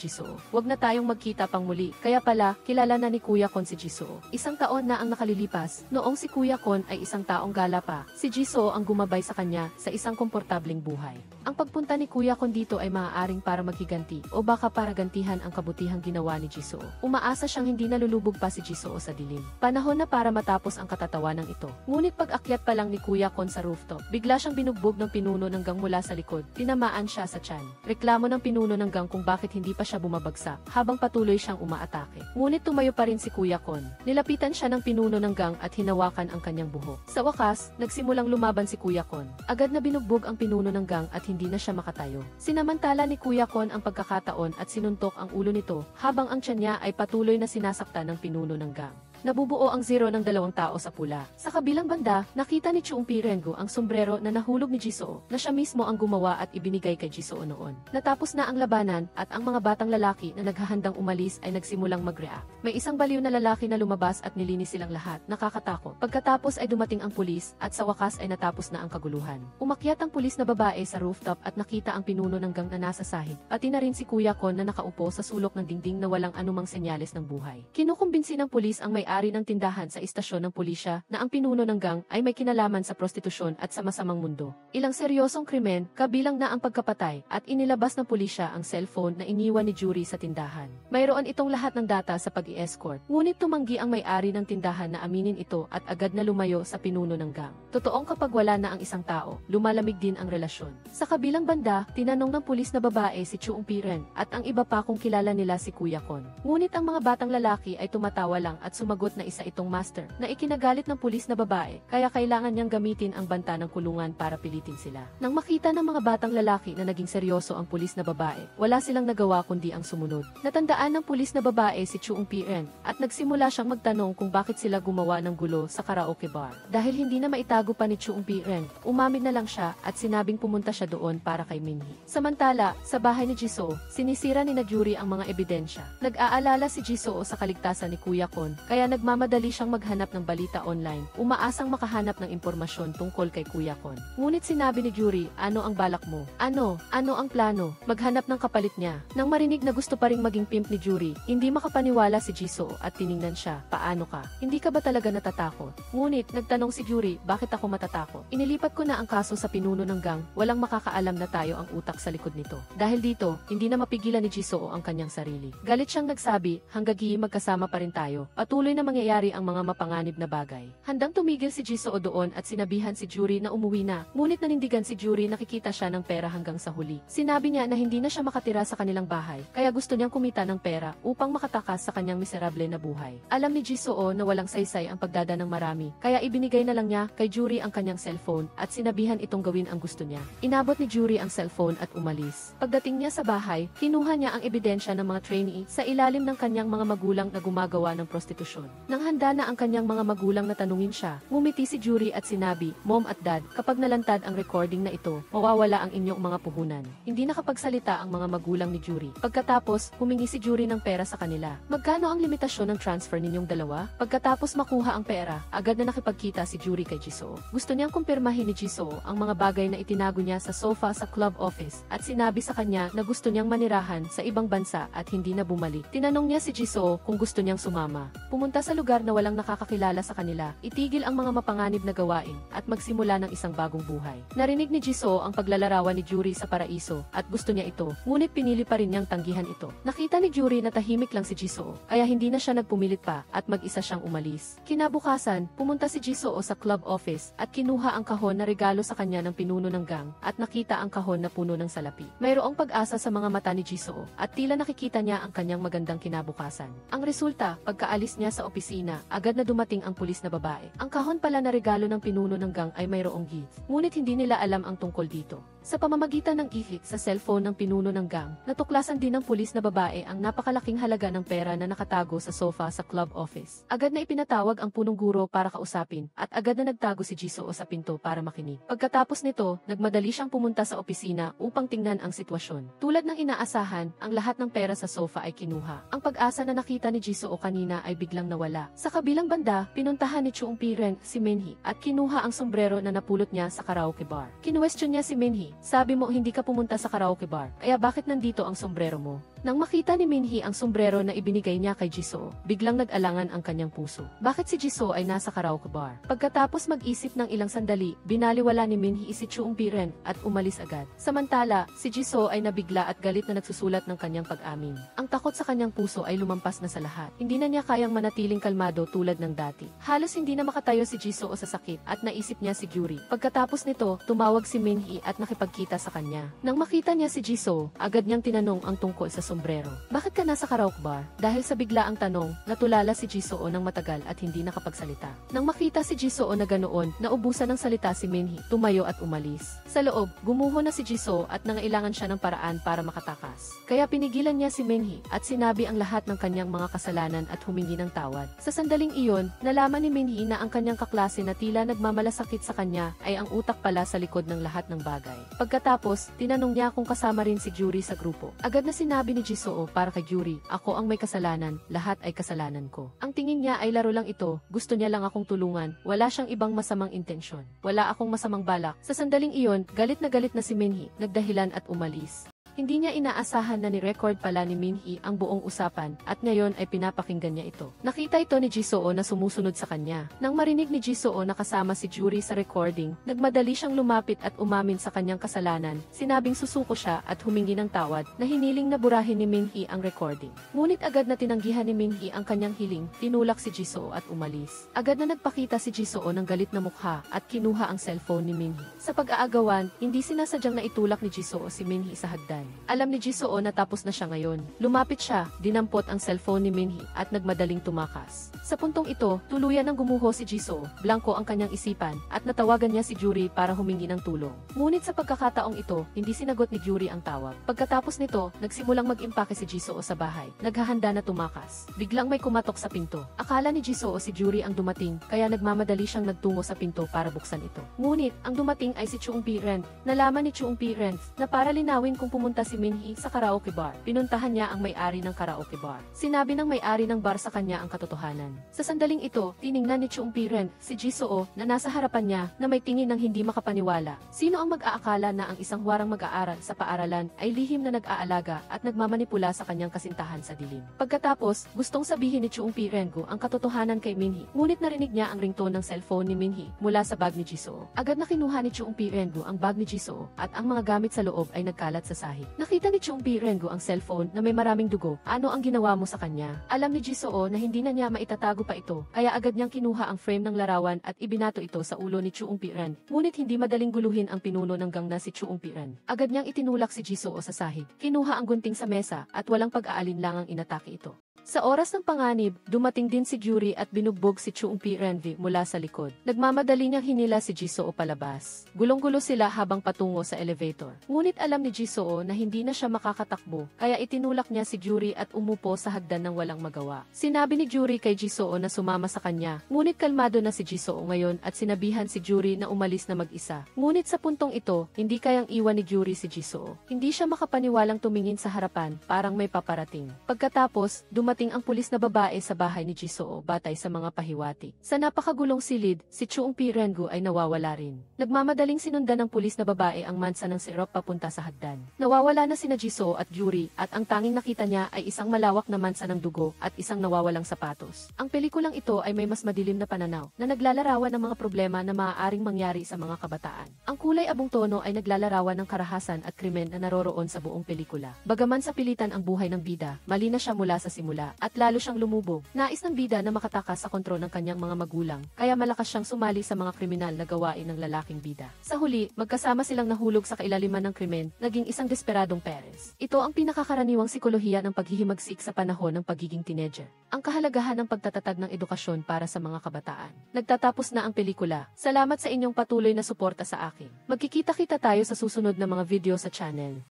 Jisoo. Huwag na tayong magkita pang muli, kaya pala, kilala na ni Kuya Kon si Jisoo. Isang taon na ang nakalilipas, noong si Kuya Kon ay isang taong gala pa, si Jisoo ang gumabay sa kanya sa isang komportableng buhay. Ang pagpunta ni Kuya Kon dito ay maaaring para maghiganti o baka para gantihan ang kabutihang ginawa ni Jisoo. Umaasa siyang hindi nalulubog pa si Jisoo sa dilim. Panahon na para matapos ang katatawanan ito. Ngunit pag-akyat pa lang ni Kuya Kon sa rooftop, bigla siyang binugbog ng pinuno ng gang mula sa likod. Tinamaan siya sa tiyan. Reklamo ng pinuno ng gang kung bakit hindi pa siya bumabagsak habang patuloy siyang umaatake. Ngunit tumayo pa rin si Kuya Kon. Nilapitan siya ng pinuno ng gang at hinawakan ang kanyang buhok. Sa wakas, nagsimulang lumaban si Kuya Kon. Agad na binugbog ang pinuno ng gang at hindi na siya makatayo. Sinamantala ni Kuya Kon ang pagkakataon at sinuntok ang ulo nito habang ang tiyan niya ay patuloy na sinasaktan ng pinuno ng gang. Nabubuo ang zero ng 2 tao sa pula. Sa kabilang banda, nakita ni Chung Bi-ren ang sombrero na nahulog ni Jisoo na siya mismo ang gumawa at ibinigay kay Jisoo noon. Natapos na ang labanan at ang mga batang lalaki na naghahandang umalis ay nagsimulang mag-react. May isang baliw na lalaki na lumabas at nilinis silang lahat, nakakatakot. Pagkatapos ay dumating ang pulis at sa wakas ay natapos na ang kaguluhan. Umakyat ang pulis na babae sa rooftop at nakita ang pinuno ng gang na nasa sahig, pati na rin si Kuya Kon na nakaupo sa sulok ng dingding na walang anumang senyales ng buhay. Kinukumbinsi ng pulis ang may-ari ng tindahan sa istasyon ng pulisya na ang pinuno ng gang ay may kinalaman sa prostitusyon at sa masamang mundo. Ilang seryosong krimen, kabilang na ang pagkapatay, at inilabas ng pulisya ang cellphone na iniwan ni Yuri sa tindahan. Mayroon itong lahat ng data sa pag-i-escort, ngunit tumanggi ang may-ari ng tindahan na aminin ito at agad na lumayo sa pinuno ng gang. Totoong kapag wala na ang isang tao, lumalamig din ang relasyon. Sa kabilang banda, tinanong ng pulis na babae si Chung Bi-ren at ang iba pa kung kilala nila si Kuya Kon. Ngunit ang mga batang lalaki ay tumatawa lang at sumagot na isa itong master na ikinagalit ng pulis na babae kaya kailangan niyang gamitin ang banta ng kulungan para pilitin sila. Nang makita ng mga batang lalaki na naging seryoso ang pulis na babae, wala silang nagawa kundi ang sumunod. Natandaan ng pulis na babae si Chung Bi-ren at nagsimula siyang magtanong kung bakit sila gumawa ng gulo sa karaoke bar. Dahil hindi na maitago pa ni Chung Bi-ren, umamin na lang siya at sinabing pumunta siya doon para kay Minhee. Samantala, sa bahay ni Jisoo, sinisira ni Yuri ang mga ebidensya. Nag-aalala si Jisoo sa kaligtasan ni Kuya Kon, kaya nagmamadali siyang maghanap ng balita online, umaasang makahanap ng impormasyon tungkol kay Kuya Kon. Ngunit sinabi ni Yuri, ano ang balak mo? Ano ang plano? Maghanap ng kapalit niya. Nang marinig na gusto pa ring maging pimp ni Yuri, hindi makapaniwala si Jisoo at tiningnan siya, paano ka? Hindi ka ba talaga natatakot? Ngunit, nagtanong si Yuri, bakit ako matatakot? Inilipat ko na ang kaso sa pinuno ng gang, walang makakaalam na tayo ang utak sa likod nito. Dahil dito, hindi na mapigilan ni Jisoo ang kanyang sarili. Galit siyang nagsabi, hanggang magkasama pa rin tayo. Patuloy na na mangyayari ang mga mapanganib na bagay. Handang tumigil si Jisoo doon at sinabihan si Juri na umuwi na, ngunit nanindigan si Juri nakikita siya ng pera hanggang sa huli. Sinabi niya na hindi na siya makatira sa kanilang bahay, kaya gusto niyang kumita ng pera upang makatakas sa kanyang miserable na buhay. Alam ni Jisoo na walang saysay ang pagdada ng marami, kaya ibinigay na lang niya kay Juri ang kanyang cellphone at sinabihan itong gawin ang gusto niya. Inabot ni Juri ang cellphone at umalis. Pagdating niya sa bahay, kinuha niya ang ebidensya ng mga trainee sa ilalim ng kanyang mga magulang na gumagawa ng prostitusyon. Nang handa na ang kanyang mga magulang na tanungin siya, ngumiti si Juri at sinabi, "Mom at Dad, kapag nalantad ang recording na ito, mawawala ang inyong mga puhunan." Hindi nakapagsalita ang mga magulang ni Juri. Pagkatapos, humingi si Juri ng pera sa kanila. "Magkano ang limitasyon ng transfer ninyong dalawa?" Pagkatapos makuha ang pera, agad na nakipagkita si Juri kay Jisoo. Gusto niyang kumpirmahin ni Jisoo ang mga bagay na itinago niya sa sofa sa club office at sinabi sa kanya na gusto niyang manirahan sa ibang bansa at hindi na bumalik. Tinanong niya si Jisoo kung gusto niyang sumama. Pumunta sa lugar na walang nakakakilala sa kanila, itigil ang mga mapanganib na gawain at magsimula ng isang bagong buhay. Narinig ni Jisoo ang paglalarawan ni Juri sa paraiso at gusto niya ito, ngunit pinili pa rin niyang tanggihan ito. Nakita ni Juri na tahimik lang si Jisoo, kaya hindi na siya nagpumilit pa at mag-isa siyang umalis. Kinabukasan, pumunta si Jisoo sa club office at kinuha ang kahon na regalo sa kanya ng pinuno ng gang at nakita ang kahon na puno ng salapi. Mayroong pag-asa sa mga mata ni Jisoo at tila nakikita niya ang kanyang magandang kinabukasan. Ang resulta, pagkaalis niya sa opisina, agad na dumating ang pulis na babae. Ang kahon pala na regalo ng pinuno ng gang ay mayroong gift, ngunit hindi nila alam ang tungkol dito. Sa pamamagitan ng ihik sa cellphone ng pinuno ng gang, natuklasan din ng pulis na babae ang napakalaking halaga ng pera na nakatago sa sofa sa club office. Agad na ipinatawag ang punong guro para kausapin at agad na nagtago si Jisoo sa pinto para makinig. Pagkatapos nito, nagmadali siyang pumunta sa opisina upang tingnan ang sitwasyon. Tulad ng inaasahan, ang lahat ng pera sa sofa ay kinuha. Ang pag-asa na nakita ni Jisoo kanina ay biglang nawala. Sa kabilang banda, pinuntahan ni Choong Piren si Minhee at kinuha ang sombrero na napulot niya sa karaoke bar. Kinuwestiyon niya si Minhee, "Sabi mo hindi ka pumunta sa karaoke bar, kaya bakit nandito ang sombrero mo?" Nang makita ni Minhee ang sombrero na ibinigay niya kay Jisoo, biglang nag-alangan ang kanyang puso. Bakit si Jisoo ay nasa karaoke bar? Pagkatapos mag-isip ng ilang sandali, binaliwala ni Minhee si Choong Piren at umalis agad. Samantala, si Jisoo ay nabigla at galit na nagsusulat ng kanyang pag-amin. Ang takot sa kanyang puso ay lumampas na sa lahat. Hindi na niya kayang manatiling kalmado tulad ng dati. Halos hindi na makatayo si Jisoo sa sakit at naisip niya si Juri. Pagkatapos nito, tumawag si Minhee at nakipagkita sa kanya. Nang makita niya si Jisoo, agad niyang tinanong ang tungkol sa sombrero. "Bakit ka nasa karaoke bar?" Dahil sa biglaang tanong, natulala si Jisoo ng matagal at hindi nakapagsalita. Nang makita si Jisoo na ganoon, naubusan ng salita si Minhee, tumayo at umalis. Sa loob, gumuho na si Jisoo at nangailangan siya ng paraan para makatakas. Kaya pinigilan niya si Minhee at sinabi ang lahat ng kanyang mga kasalanan at humingi ng tawad. Sa sandaling iyon, nalaman ni Minhee na ang kanyang kaklase na tila nagmamalasakit sa kanya ay ang utak pala sa likod ng lahat ng bagay. Pagkatapos, tinanong niya kung kasama rin si Juri sa grupo. Agad na sinabi ni Jisoo para kay Juri, "Ako ang may kasalanan, lahat ay kasalanan ko." Ang tingin niya ay laro lang ito, gusto niya lang akong tulungan, wala siyang ibang masamang intensyon. Wala akong masamang balak. Sa sandaling iyon, galit na si Minhee, nagdahilan at umalis. Hindi niya inaasahan na ni-record pala ni Minhee ang buong usapan at ngayon ay pinapakinggan niya ito. Nakita ito ni Jisoo na sumusunod sa kanya. Nang marinig ni Jisoo na kasama si Juri sa recording, nagmadali siyang lumapit at umamin sa kanyang kasalanan. Sinabing susuko siya at humingi ng tawad na hiniling na burahin ni Minhee ang recording. Ngunit agad na tinanggihan ni Minhee ang kanyang hiling, tinulak si Jisoo at umalis. Agad na nagpakita si Jisoo ng galit na mukha at kinuha ang cellphone ni Minhee. Sa pag-aagawan, hindi sinasadyang naitulak ni Jisoo si Minhee sa hagdan. Alam ni Jisoo na tapos na siya ngayon. Lumapit siya, dinampot ang cellphone ni Minhee at nagmadaling tumakas. Sa puntong ito, tuluyan ng gumuho si Jisoo, blanko ang kanyang isipan, at natawagan niya si Juri para humingi ng tulong. Ngunit sa pagkakataong ito, hindi sinagot ni Juri ang tawag. Pagkatapos nito, nagsimulang mag-impake si Jisoo sa bahay. Naghahanda na tumakas. Biglang may kumatok sa pinto. Akala ni Jisoo si Juri ang dumating, kaya nagmamadali siyang nagtungo sa pinto para buksan ito. Ngunit, ang dumating ay si Choong Piren. Nalaman ni Choong Piren na para linawin kung pumunta si Minhee sa karaoke bar. Pinuntahan niya ang may-ari ng karaoke bar. Sinabi ng may-ari ng bar sa kanya ang katotohanan. Sa sandaling ito, tiningnan ni Choong Piren si Jisoo na nasa harapan niya na may tingin ng hindi makapaniwala. Sino ang mag-aakala na ang isang warang mag-aaral sa paaralan ay lihim na nag-aalaga at nagmamanipula sa kanyang kasintahan sa dilim. Pagkatapos, gustong sabihin ni Choong Piren ang katotohanan kay Minhee. Ngunit narinig niya ang ringtone ng cellphone ni Minhee mula sa bag ni Jisoo. Agad na kinuha ni Choong Piren ang bag ni Jisoo at ang mga gamit sa loob ay nagkalat sa sahig. sahig. Nakita ni Chung Bi-rengu ang cellphone na may maraming dugo. Ano ang ginawa mo sa kanya? Alam ni Jisoo na hindi na niya maitatago pa ito, kaya agad niyang kinuha ang frame ng larawan at ibinato ito sa ulo ni Chung Bi-ren. Ngunit hindi madaling guluhin ang pinuno ng gang na si Chung Bi-ren. Agad niyang itinulak si Jisoo sa sahig. Kinuha ang gunting sa mesa at walang pag-aalinlangang inatake ito. Sa oras ng panganib, dumating din si Yuri at binugbog si Chung Bi-ren mula sa likod. Nagmamadali niyang hinila si Jisoo palabas. Gulong-gulo sila habang patungo sa elevator. Ngunit alam ni Jisoo na hindi na siya makakatakbo, kaya itinulak niya si Yuri at umupo sa hagdan ng walang magawa. Sinabi ni Yuri kay Jisoo na sumama sa kanya, ngunit kalmado na si Jisoo ngayon at sinabihan si Yuri na umalis na mag-isa. Ngunit sa puntong ito, hindi kayang iwan ni Yuri si Jisoo. Hindi siya makapaniwalang tumingin sa harapan, parang may paparating. Pagkatapos, dumating ang pulis na babae sa bahay ni Jisoo batay sa mga pahiwatig. Sa napakagulong silid, si Chung Bi-rengu ay nawawala rin. Nagmamadaling sinundan ng pulis na babae ang mansa ng sirop papunta sa hagdan. Nawawala na sina Jisoo at Yuri at ang tanging nakita niya ay isang malawak na mansa ng dugo at isang nawawalang sapatos. Ang pelikulang ito ay may mas madilim na pananaw na naglalarawan ng mga problema na maaaring mangyari sa mga kabataan. Ang kulay abong tono ay naglalarawan ng karahasan at krimen na naroroon sa buong pelikula. Bagaman sa pilitan ang buhay ng bida, mali na siya mula sa simula at lalo siyang lumubog. Nais ng bida na makatakas sa kontrol ng kanyang mga magulang, kaya malakas siyang sumali sa mga kriminal na gawain ng lalaking bida. Sa huli, magkasama silang nahulog sa kailaliman ng krimen, naging isang desperadong parents. Ito ang pinakakaraniwang sikolohiya ng paghihimagsik sa panahon ng pagiging teenager. Ang kahalagahan ng pagtatatag ng edukasyon para sa mga kabataan. Nagtatapos na ang pelikula. Salamat sa inyong patuloy na suporta sa akin. Magkikita-kita tayo sa susunod na mga video sa channel.